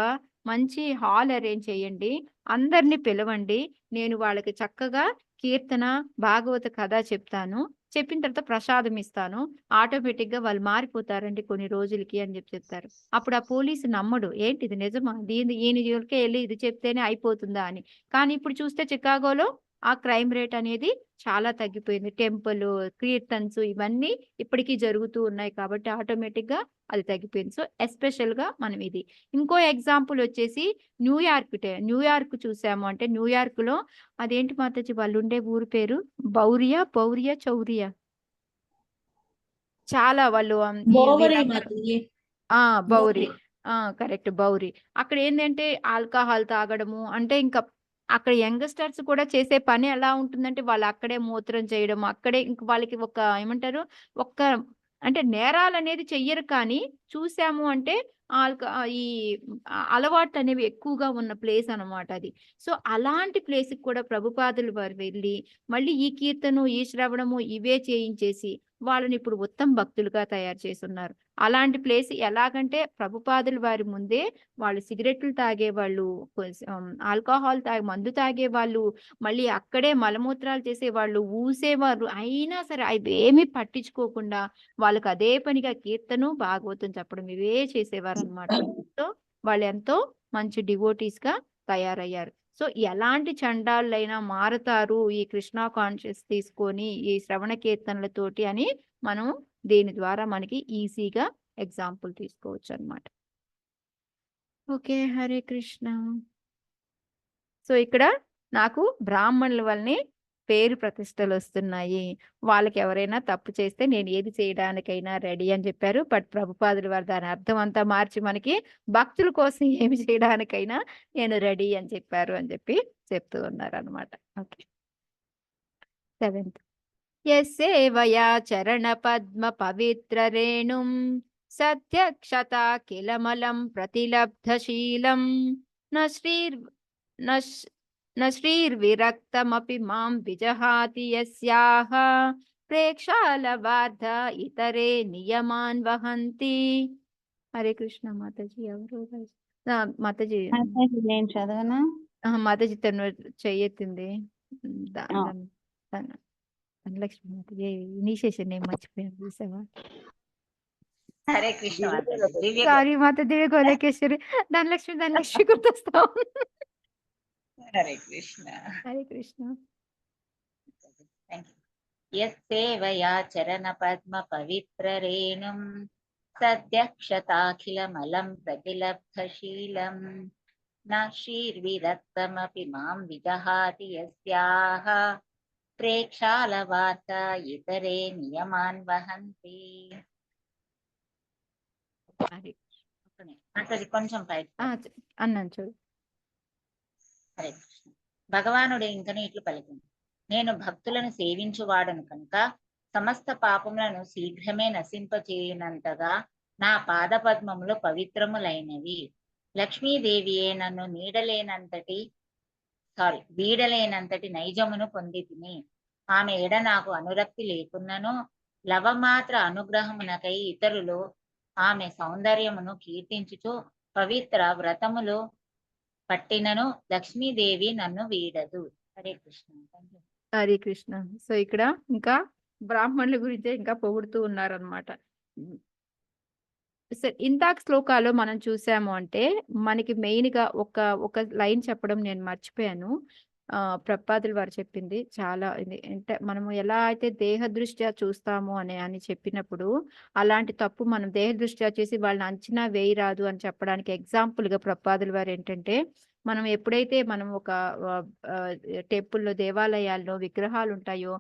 మంచి హాల్ అరేంజ్ చేయండి, అందరినీ పిలవండి, నేను వాళ్ళకి చక్కగా కీర్తన భాగవత కథ చెప్తాను, చెప్పిన తర్వాత ప్రసాదం ఇస్తాను, ఆటోమేటిక్ గా వాళ్ళు మారిపోతారండి కొన్ని రోజులకి అని చెప్తారు. అప్పుడు ఆ పోలీసు నమ్మడు, ఏంటి ఇది నిజమా, ఈయన జోలికే వెళ్ళి ఇది చెప్తేనే అయిపోతుందా అని. కానీ ఇప్పుడు చూస్తే చికాగోలో ఆ క్రైమ్ రేట్ అనేది చాలా తగ్గిపోయింది. టెంపుల్ కీర్తన్స్ ఇవన్నీ ఇప్పటికీ జరుగుతూ ఉన్నాయి కాబట్టి ఆటోమేటిక్ గా అది తగ్గిపోయింది. సో ఎస్పెషల్ గా మనం ఇది. ఇంకో ఎగ్జాంపుల్ వచ్చేసి న్యూయార్క్ చూసాము అంటే న్యూయార్క్ లో అదేంటి మాతాజీ వాళ్ళు ఉండే ఊరు పేరు బౌరియా చౌరియా, చాలా వాళ్ళు బోవరి మాతాజీ. బౌరి కరెక్ట్ బౌరి. అక్కడ ఏంటంటే ఆల్కహాల్ తాగడము అంటే ఇంకా అక్కడ యంగ్స్టర్స్ కూడా చేసే పని ఎలా ఉంటుందంటే వాళ్ళు అక్కడే మూత్రం చేయడం, అక్కడే ఇంక వాళ్ళకి ఒక ఏమంటారు ఒక్క అంటే నేరాలు అనేది చెయ్యరు కానీ చూసాము అంటే ఈ అలవాట్లు అనేవి ఎక్కువగా ఉన్న ప్లేస్ అనమాట అది. సో అలాంటి ప్లేస్కి కూడా ప్రభుపాదులు వారు వెళ్ళి మళ్ళీ ఈ కీర్తను ఈ శ్రవణము ఇవే చేయించేసి వాళ్ళని ఇప్పుడు ఉత్తమ భక్తులుగా తయారు చేస్తున్నారు. అలాంటి ప్లేస్ ఎలాగంటే ప్రభుపాదుల వారి ముందే వాళ్ళు సిగరెట్లు తాగేవాళ్ళు, ఆల్కహాల్ మందు తాగేవాళ్ళు, మళ్ళీ అక్కడే మలమూత్రాలు చేసేవాళ్ళు, ఊసేవారు, అయినా సరే అవేమీ పట్టించుకోకుండా వాళ్ళకి అదే పనిగా కీర్తను భాగవతం చెప్పడం ఇవే చేసేవారు అనమాట. సో వాళ్ళు ఎంతో మంచి డివోటీస్ గా తయారయ్యారు. సో ఎలాంటి చండాలైనా మారుతారు ఈ కృష్ణ కాన్షియస్ తీసుకొని ఈ శ్రవణ కీర్తనలతోటి అని మనం దీని ద్వారా మనకి ఈజీగా ఎగ్జాంపుల్ తీసుకోవచ్చు అనమాట. ఓకే, హరే కృష్ణ. సో ఇక్కడ నాకు బ్రాహ్మణుల వల్లనే పేరు ప్రతిష్టలు వస్తున్నాయి, వాళ్ళకి ఎవరైనా తప్పు చేస్తే నేను ఏది చేయడానికైనా రెడీ అని చెప్పారు. బట్ ప్రభుపాదుల వారు దాని అర్థం అంతా మార్చి మనకి భక్తుల కోసం ఏమి చేయడానికైనా నేను రెడీ అని చెప్పారు అని చెప్పి చెప్తూ ఉన్నారు అనమాట. Okay, 7th. యస్సేవయా చరణ పద్మ పవిత్ర రేణుం సత్యక్షత కిలమలం ప్రతిలబ్ధశీలం న శ్రీర్విరక్తమపి మాం విజహాతి యస్యాః ప్రేక్షాలవార్ధ ఇతరే నియమాన్ వహంతి. హరే కృష్ణ. మాతాజీ ఎవరు మాతాజీ నేను చదవనా? మాతాజీ తను చెయ్యెత్తింది. ధనలక్ష్మి మాత ఇనిషియేషన్ నేమ్ మర్చిపోయాను చూసావా? హరే కృష్ణ మాతాజీ. దివ్య సారీ మాత, దివ్య గోలకేశ్వరి. ధనలక్ష్మి గుర్తొస్తావు. హరే కృష్ణ. హరే కృష్ణ. Thank you. యస్సేవయా చరణ పద్మ పవిత్ర రేణుం సద్యక్షతాఖిలమలం ప్రతిలబ్ధశీలం న శ్రీర్విరక్తమపి మాం విదహాతి యస్యాః ప్రేక్షాలవార్త ఇతరే నియమాన్ వహంతి. హరే మాతాజీ కొంచెం పైకి. అన్నాను చూడు. హరే కృష్ణ. భగవానుడు ఇంకను ఇట్లు పలికింది, నేను భక్తులను సేవించువాడను కనుక సమస్త పాపములను శీఘ్రమే నశింపచేయునంతగా నా పాదపద్మములు పవిత్రములైనవి. లక్ష్మీదేవియే నన్ను వీడలేనంతటి నైజమును పొంది తిని, ఆమె ఎడ నాకు అనురక్తి లేకున్నను లవమాత్ర అనుగ్రహమునకై ఇతరులు ఆమె సౌందర్యమును కీర్తించుచు పవిత్ర వ్రతములు పట్టినను లక్ష్మీదేవి నన్ను వీడదు. హరే కృష్ణ. హరే కృష్ణ. సో ఇక్కడ ఇంకా బ్రాహ్మణుల గురించే ఇంకా పొగుడుతూ ఉన్నారనమాట. సరే, ఇందాక శ్లోకాలు మనం చూసాము అంటే మనకి మెయిన్ గా ఒక లైన్ చెప్పడం నేను మర్చిపోయాను. ప్రభుపాదులు వారు చెప్పింది చాలా ఇది. అంటే మనము ఎలా అయితే దేహ దృష్ట్యా చూస్తాము అని చెప్పినప్పుడు అలాంటి తప్పు మనం దేహ దృష్ట్యా చేసి వాళ్ళని అంచనా వేయరాదు అని చెప్పడానికి ఎగ్జాంపుల్ గా ప్రభుపాదులు వారు ఏంటంటే, మనం ఎప్పుడైతే మనం ఒక టెంపుల్లో దేవాలయాల్లో విగ్రహాలు ఉంటాయో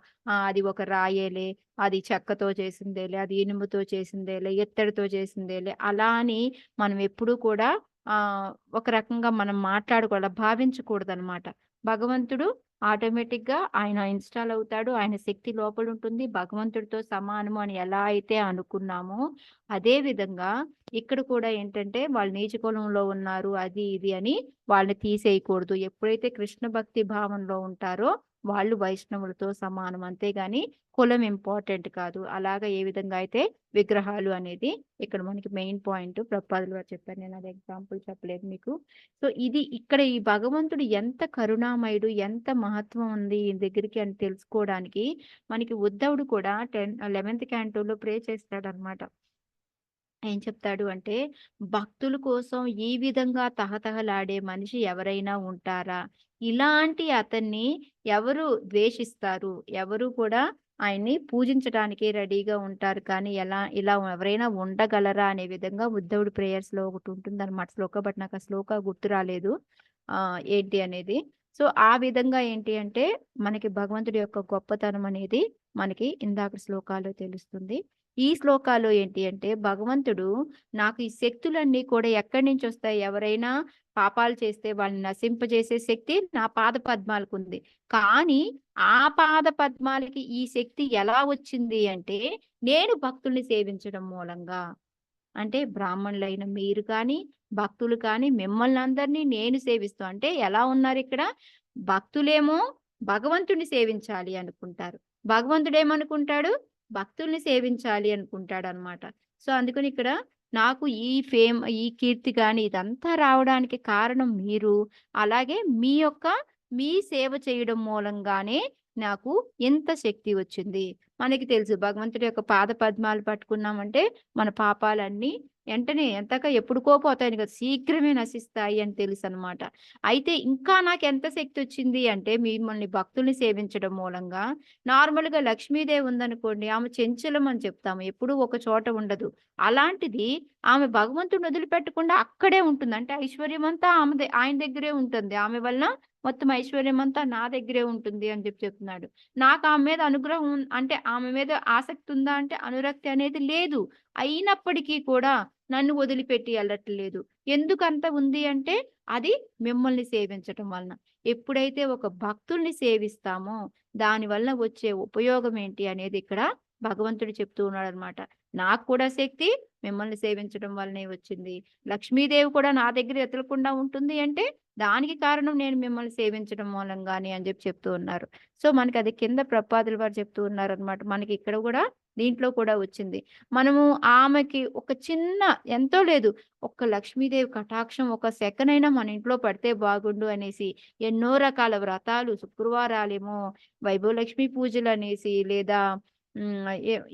అది ఒక రాయేలే, అది చెక్కతో చేసిందేలే, అది ఇనుముతో చేసిందేలే, ఎత్తడితో చేసిందేలే, అలా అని మనం ఎప్పుడూ కూడా ఒక రకంగా మనం మాట్లాడకూడదు, భావించకూడదు అనమాట. భగవంతుడు ఆటోమేటిక్ గా ఆయన ఇన్స్టాల్ అవుతాడు, ఆయన శక్తి లోపల ఉంటుంది, భగవంతుడితో సమానము అని ఎలా అయితే అనుకున్నామో అదే విధంగా ఇక్కడ కూడా ఏంటంటే వాళ్ళు నీచ కులంలో ఉన్నారు అది ఇది అని వాళ్ళని తీసేయకూడదు. ఎప్పుడైతే కృష్ణ భక్తి భావంలో ఉంటారో వాళ్ళు వైష్ణవులతో సమానం, అంతేగాని కులం ఇంపార్టెంట్ కాదు. అలాగా ఏ విధంగా అయితే విగ్రహాలు అనేది ఇక్కడ మనకి మెయిన్ పాయింట్ ప్రభుపాదులు వారు చెప్పారు. నేను అది ఎగ్జాంపుల్ చెప్పలేదు మీకు. సో ఇది ఇక్కడ ఈ భగవంతుడు ఎంత కరుణామయుడు, ఎంత మహత్వం ఉంది ఈ దగ్గరికి అని తెలుసుకోవడానికి మనకి ఉద్ధవుడు కూడా 11th cantoలో ప్రే చేస్తాడు అనమాట. ఏం చెప్తాడు అంటే, భక్తుల కోసం ఈ విధంగా తహతహలాడే మనిషి ఎవరైనా ఉంటారా? ఇలాంటి అతన్ని ఎవరు ద్వేషిస్తారు? ఎవరు కూడా ఆయన్ని పూజించడానికి రెడీగా ఉంటారు, కానీ ఇలా ఎవరైనా ఉండగలరా అనే విధంగా ఉద్ధవుడి ప్రేయర్స్ లో ఒకటి ఉంటుంది అనమాట శ్లోక. బట్ నాకు ఆ శ్లోక గుర్తు రాలేదు ఏంటి అనేది. సో ఆ విధంగా ఏంటి అంటే మనకి భగవంతుడి యొక్క గొప్పతనం అనేది మనకి ఇందాక శ్లోకాల్లో తెలుస్తుంది. ఈ శ్లోకాలు ఏంటి అంటే, భగవంతుడు నాకు ఈ శక్తులన్నీ కూడా ఎక్కడి నుంచి వస్తాయి? ఎవరైనా పాపాలు చేస్తే వాళ్ళని నశింపజేసే శక్తి నా పాద పద్మాలకు ఉంది. కానీ ఆ పాద పద్మాలకి ఈ శక్తి ఎలా వచ్చింది అంటే, నేను భక్తుల్ని సేవించడం మూలంగా. అంటే బ్రాహ్మణులైన మీరు కానీ భక్తులు కానీ మిమ్మల్ని అందరినీ నేను సేవిస్తూ, అంటే ఎలా ఉన్నారు ఇక్కడ? భక్తులేమో భగవంతుడిని సేవించాలి అనుకుంటారు, భగవంతుడేమనుకుంటాడు? భక్తుల్ని సేవించాలి అనుకుంటాడు అనమాట. సో అందుకని ఇక్కడ నాకు ఈ కీర్తి కానీ ఇదంతా రావడానికి కారణం మీరు. అలాగే మీ సేవ చేయడం మూలంగానే నాకు ఎంత శక్తి వచ్చింది. మనకి తెలుసు భగవంతుడి యొక్క పాద పద్మాలు పట్టుకున్నామంటే మన పాపాలన్నీ వెంటనే ఎంతగా ఎప్పుడుకో పోతాయి కదా, శీఘ్రమే నశిస్తాయి అని తెలుసు అనమాట. అయితే ఇంకా నాకు ఎంత శక్తి వచ్చింది అంటే, మిమ్మల్ని భక్తుల్ని సేవించడం మూలంగా. నార్మల్గా లక్ష్మీదేవి ఉందనుకోండి, ఆమె చెంచలం అని చెప్తాము, ఎప్పుడూ ఒక చోట ఉండదు. అలాంటిది ఆమె భగవంతుడిని వదిలిపెట్టకుండా అక్కడే ఉంటుంది. అంటే ఐశ్వర్యం అంతా ఆయన దగ్గరే ఉంటుంది. ఆమె వలన మొత్తం ఐశ్వర్యం అంతా నా దగ్గరే ఉంటుంది అని చెప్తున్నాడు. నాకు ఆమె మీద అనుగ్రహం అంటే ఆమె మీద ఆసక్తి ఉందా అంటే అనురక్తి అనేది లేదు. అయినప్పటికీ కూడా నన్ను వదిలిపెట్టి వెళ్ళట్లేదు. ఎందుకంత ఉంది అంటే అది మిమ్మల్ని సేవించటం వలన. ఎప్పుడైతే ఒక భక్తుల్ని సేవిస్తామో దాని వలన వచ్చే ఉపయోగం ఏంటి అనేది ఇక్కడ భగవంతుడు చెప్తూ ఉన్నాడు అనమాట. నాకు కూడా శక్తి మిమ్మల్ని సేవించడం వల్లనే వచ్చింది. లక్ష్మీదేవి కూడా నా దగ్గర ఎతలకుండా ఉంటుంది అంటే దానికి కారణం నేను మిమ్మల్ని సేవించడం మూలంగానే అని చెప్తూ ఉన్నారు. సో మనకి అది కింద ప్రపాదుల వారు చెప్తూ ఉన్నారనమాట. మనకి ఇక్కడ కూడా దీంట్లో కూడా వచ్చింది. మనము ఆమెకి ఒక చిన్న ఎంతో లేదు, ఒక్క లక్ష్మీదేవి కటాక్షం ఒక సెకనైనా మన ఇంట్లో పడితే బాగుండు అనేసి ఎన్నో రకాల వ్రతాలు, శుక్రవారాలేమో వైభవలక్ష్మి పూజలు అనేసి లేదా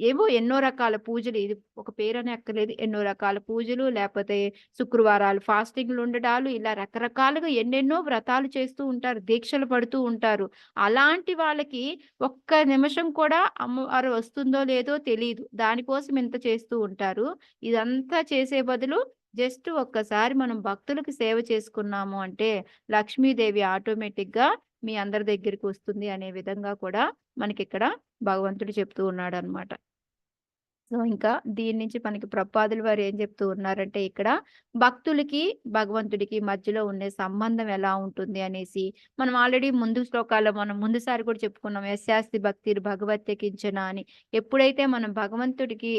ఏవో ఎన్నో రకాల పూజలు, ఇది ఒక పేరని అక్కర్లేదు, ఎన్నో రకాల పూజలు లేకపోతే శుక్రవారాలు ఫాస్టింగ్లు ఉండడాలు, ఇలా రకరకాలుగా ఎన్నెన్నో వ్రతాలు చేస్తూ ఉంటారు, దీక్షలు పడుతూ ఉంటారు. అలాంటి వాళ్ళకి ఒక్క నిమిషం కూడా అమ్మవారు వస్తుందో లేదో తెలియదు, దానికోసం ఇంత చేస్తూ ఉంటారు. ఇదంతా చేసే బదులు జస్ట్ ఒక్కసారి మనం భక్తులకు సేవ చేసుకున్నాము అంటే లక్ష్మీదేవి ఆటోమేటిక్ గా మీ అందరి దగ్గరికి వస్తుంది అనే విధంగా కూడా మనకి ఇక్కడ భగవంతుడు చెప్తూ ఉన్నాడు అనమాట. సో ఇంకా దీని నుంచి మనకి ప్రపాదుల వారు ఏం చెప్తూ ఉన్నారంటే ఇక్కడ భక్తులకి భగవంతుడికి మధ్యలో ఉండే సంబంధం ఎలా ఉంటుంది అనేసి మనం ఆల్రెడీ ముందు శ్లోకాల్లో మనం ముందుసారి కూడా చెప్పుకున్నాం. యస్యాస్తి భక్తిర్ భగవత్యకించన అని. ఎప్పుడైతే మనం భగవంతుడికి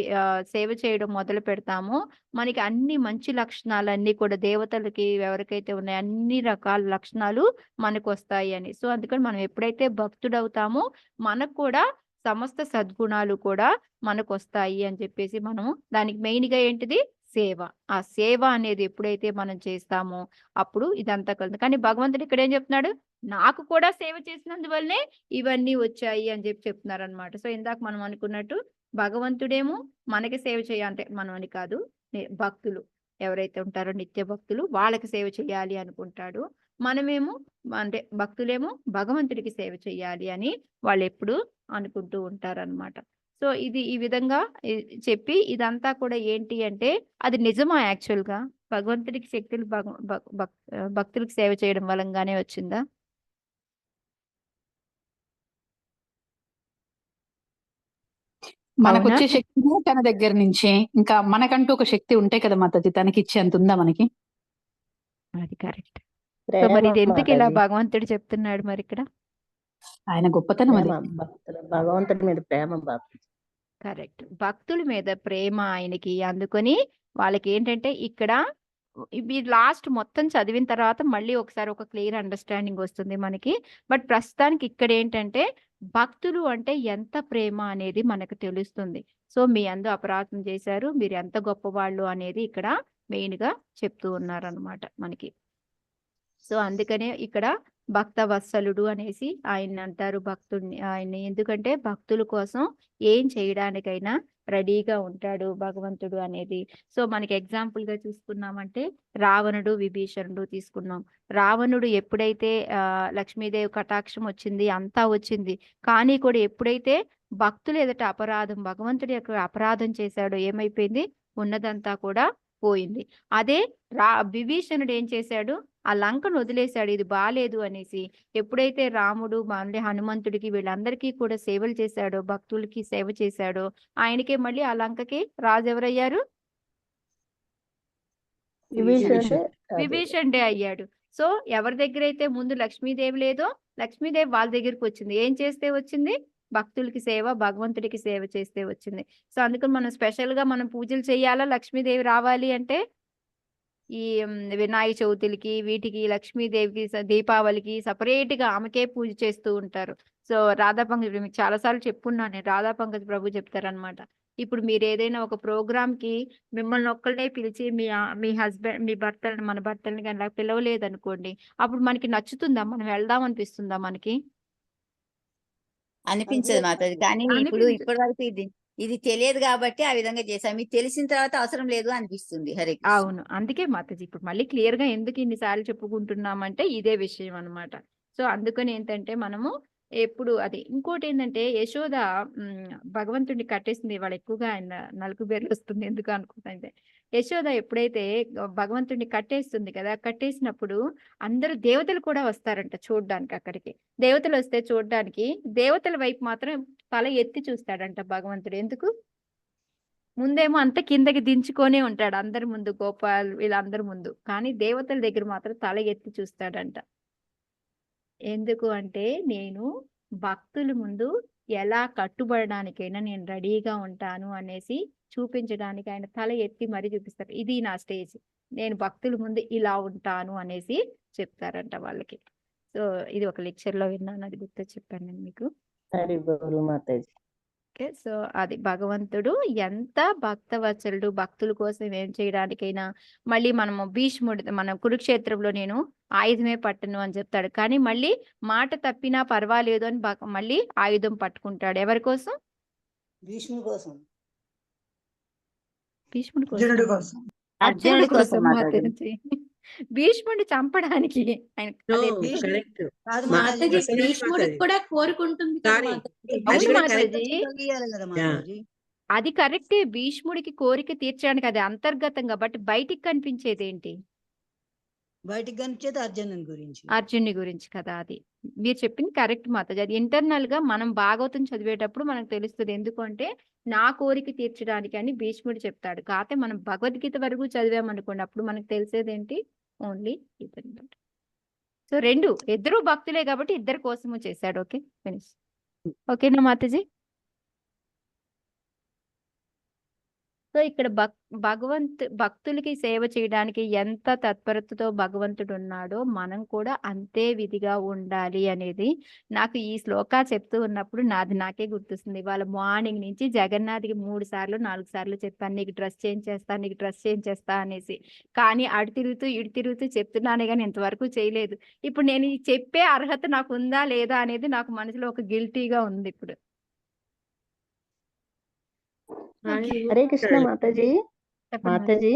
సేవ చేయడం మొదలు పెడతామో మనకి అన్ని మంచి లక్షణాలన్నీ కూడా దేవతలకి ఎవరికైతే ఉన్నాయో అన్ని రకాల లక్షణాలు మనకు వస్తాయి అని. సో అందుకని మనం ఎప్పుడైతే భక్తుడవుతామో మనకు కూడా సమస్త సద్గుణాలు కూడా మనకు వస్తాయి అని చెప్పేసి మనం దానికి మెయిన్ గా ఏంటిది సేవ. ఆ సేవ అనేది ఎప్పుడైతే మనం చేస్తామో అప్పుడు ఇదంతా కలుగుతుంది. కానీ భగవంతుడు ఇక్కడ ఏం చెప్తున్నాడు, నాకు కూడా సేవ చేసినందువల్లనే ఇవన్నీ వచ్చాయి అని చెప్తున్నారు అనమాట. సో ఇందాక మనం అనుకున్నట్టు భగవంతుడేమో మనకి సేవ చేయాలంటే మనం అని కాదు, భక్తులు ఎవరైతే ఉంటారో నిత్య భక్తులు వాళ్ళకి సేవ చేయాలి అనుకుంటాడు. మనమేమో అంటే భక్తులేమో భగవంతుడికి సేవ చేయాలి అని వాళ్ళు ఎప్పుడు అనుకుంటూ ఉంటారన్నమాట. సో ఇది ఈ విధంగా చెప్పి ఇదంతా కూడా ఏంటి అంటే అది నిజమా యాక్చువల్ గా భగవంతుడికి శక్తులు భక్తులకు సేవ చేయడం వలంగానే వచ్చిందా? మనకు అవునా? వచ్చే శక్తి తన దగ్గర నుంచే, ఇంకా మనకంటూ ఒక శక్తి ఉంటే కదా మాతాజీ, తనకి ఇచ్చేంత ఉందా మనకి? అది కరెక్ట్. సో మరి ఇది ఎందుకు ఇలా భగవంతుడు చెప్తున్నాడు మరి ఇక్కడ? ఆయన గొప్పతనం అది. భగవంతుడి మీద ప్రేమ బాబు. కరెక్ట్, భక్తుల మీద ప్రేమ ఆయనకి. అందుకని వాళ్ళకి ఏంటంటే ఇక్కడ ఇవి లాస్ట్ మొత్తం చదివిన తర్వాత మళ్ళీ ఒకసారి ఒక క్లియర్ అండర్స్టాండింగ్ వస్తుంది మనకి. బట్ ప్రస్తుతానికి ఇక్కడ ఏంటంటే భక్తులు అంటే ఎంత ప్రేమ అనేది మనకు తెలుస్తుంది. సో మీ అందు అపరాధం చేశారు, మీరు ఎంత గొప్పవాళ్ళు అనేది ఇక్కడ మెయిన్ గా చెప్తూ ఉన్నారనమాట మనకి. సో అందుకనే ఇక్కడ భక్త వత్సలుడు అనేసి ఆయన అంటారు భక్తుడిని. ఆయన్ని ఎందుకంటే భక్తుల కోసం ఏం చేయడానికైనా రెడీగా ఉంటాడు భగవంతుడు అనేది. సో మనకి ఎగ్జాంపుల్ గా చూసుకున్నామంటే రావణుడు విభీషణుడు తీసుకున్నాం. రావణుడు ఎప్పుడైతే లక్ష్మీదేవి కటాక్షం వచ్చింది అంతా వచ్చింది, కానీ కూడా ఎప్పుడైతే భక్తులు ఎదుట అపరాధం భగవంతుడి యొక్క అపరాధం చేశాడో ఏమైపోయింది, ఉన్నదంతా కూడా పోయింది. అదే విభీషణుడు ఏం చేశాడు, ఆ లంకను వదిలేశాడు, ఇది బాలేదు అనేసి. ఎప్పుడైతే రాముడు మళ్ళీ హనుమంతుడికి వీళ్ళందరికీ కూడా సేవలు చేశాడో, భక్తులకి సేవ చేశాడో, ఆయనకే మళ్ళీ ఆ లంకకి రాజు ఎవరయ్యారు, విభీషణుడే అయ్యాడు. సో ఎవరి దగ్గర అయితే ముందు లక్ష్మీదేవి లేదో లక్ష్మీదేవి వాళ్ళ దగ్గరికి వచ్చింది. ఏం చేస్తే వచ్చింది, భక్తులకి సేవ, భగవంతుడికి సేవ చేస్తే వచ్చింది. సో అందుకని మనం స్పెషల్ గా మనం పూజలు చేయాలా లక్ష్మీదేవి రావాలి అంటే? ఈ వినాయక చవితులకి వీటికి లక్ష్మీదేవికి దీపావళికి సపరేట్ గా ఆమెకే పూజ చేస్తూ ఉంటారు. సో రాధా పంకజ్ మీకు చాలా సార్లు చెప్పున్నాను నేను, రాధా పంకజ్ ప్రభు చెప్తారనమాట. ఇప్పుడు మీరు ఏదైనా ఒక ప్రోగ్రామ్ కి మిమ్మల్ని ఒక్కళ్ళే పిలిచి మీ హస్బెండ్ మీ భర్తని మన భర్తని కానీ పిలవలేదు అనుకోండి, అప్పుడు మనకి నచ్చుతుందా, మనం వెళ్దాం అనిపిస్తుందా మనకి? అనిపించదు మాతాజీ. కానీ ఇప్పుడు ఇప్పటి వరకు ఇది తెలియదు కాబట్టి ఆ విధంగా చేశాం, మీకు తెలిసిన తర్వాత అవసరం లేదు అనిపిస్తుంది. హరే కృష్ణ. అవును, అందుకే మాతాజీ ఇప్పుడు మళ్ళీ క్లియర్ గా ఎందుకు ఇన్నిసార్లు చెప్పుకుంటున్నామంటే ఇదే విషయం అన్నమాట. సో అందుకని ఏంటంటే మనము ఎప్పుడు అది ఇంకోటి ఏంటంటే యశోద భగవంతుడిని కట్టేసింది. వాళ్ళు ఎక్కువగా ఆయన నలుగు పేర్లు వస్తుంది ఎందుకు అనుకుంటే, యశోద ఎప్పుడైతే భగవంతుడిని కట్టేస్తుంది కదా, కట్టేసినప్పుడు అందరూ దేవతలు కూడా వస్తారంట చూడడానికి. అక్కడికి దేవతలు వస్తే చూడడానికి దేవతల వైపు మాత్రం తల ఎత్తి చూస్తాడంట భగవంతుడు. ఎందుకు? ముందేమో అంత కిందకి దించుకొనే ఉంటాడు అందరి ముందు, గోపాల్ వీళ్ళందరి ముందు. కానీ దేవతల దగ్గర మాత్రం తల ఎత్తి చూస్తాడంట. ఎందుకు అంటే నేను భక్తుల ముందు ఎలా కట్టుబడడానికైనా నేను రెడీగా ఉంటాను అనేసి చూపించడానికి ఆయన తల ఎత్తి మరీ చూపిస్తారు. ఇది నా స్టేజ్, నేను భక్తుల ముందు ఇలా ఉంటాను అనేసి చెప్తారంట వాళ్ళకి. సో ఇది ఒక లెక్చర్ లో విన్నాను, అది గుర్తు చెప్పాను నేను మీకు. హరి బోల్ మాతాజీ. ఓకే, సో అది భగవంతుడు ఎంత భక్తవత్సలుడు, భక్తుల కోసం ఏం చేయడానికైనా. మళ్ళీ మనము భీష్ముడు, మనం కురుక్షేత్రంలో నేను ఆయుధమే పట్టను అని చెప్తాడు, కానీ మళ్ళీ మాట తప్పినా పర్వాలేదు అని మళ్ళీ ఆయుధం పట్టుకుంటాడు. ఎవరి కోసం? భీష్ముడి కోసం. భీష్ముడి అర్జునుడి కోసం, కోసం. అర్జునుడి కోసం మాతాజీ. మాతాజీ. భీష్ముడిని చంపడానికి ఆయన అదే కరెక్ట్. కాదు మాతాజీ మాతాజీ. భీష్ముడికి కూడా కోరుకుంటుంది కదా కానీ మాతాజీ. అది అవును కూడా మాతాజీ, కలిగియాలి కదా మాతాజీ. అది కరెక్టే. భీష్ముడికి కోరిక తీర్చడానికి అది అంతర్గతంగా, బట్ బయటికి కనిపించేది ఏంటి? బయటికి కనిపించేది అర్జునుని గురించి. అర్జునుడి గురించి కదా. అది మీరు చెప్పింది కరెక్ట్ మాతాజీ. అది ఇంటర్నల్ గా మనం భాగవతం చదివేటప్పుడు మనకు తెలుస్తుంది. ఎందుకంటే నా కోరిక తీర్చడానికి అని భీష్ముడు చెప్తాడు. కాకపోతే మనం భగవద్గీత వరకు చదివామనుకోండి, అప్పుడు మనకు తెలిసేది ఏంటి? ఓన్లీ ఇతను. సో ఇద్దరు భక్తులే కాబట్టి ఇద్దరి కోసము చేశాడు. Okay, finish. ఓకేనా మాతాజీ? సో ఇక్కడ భక్తులకి సేవ చేయడానికి ఎంత తత్పరతతో భగవంతుడు ఉన్నాడో మనం కూడా అంతే విధిగా ఉండాలి అనేది నాకు ఈ శ్లోకా చెప్తూ ఉన్నప్పుడు నాకే గుర్తొస్తుంది. వాళ్ళ మార్నింగ్ నుంచి జగన్నాథ్కి 3 సార్లు 4 సార్లు చెప్పాను, నీకు డ్రెస్ చేంజ్ చేస్తా, నీకు డ్రెస్ చేంజ్ చేస్తా అనేసి. కానీ అటు తిరుగుతూ ఇటు తిరుగుతూ చెప్తున్నానే కానీ ఇంతవరకు చేయలేదు. ఇప్పుడు నేను ఈ చెప్పే అర్హత నాకు ఉందా లేదా అనేది నాకు మనసులో ఒక గిల్టీగా ఉంది ఇప్పుడు. హరే కృష్ణ మాతాజీ. చెప్పండి మాతాజీ,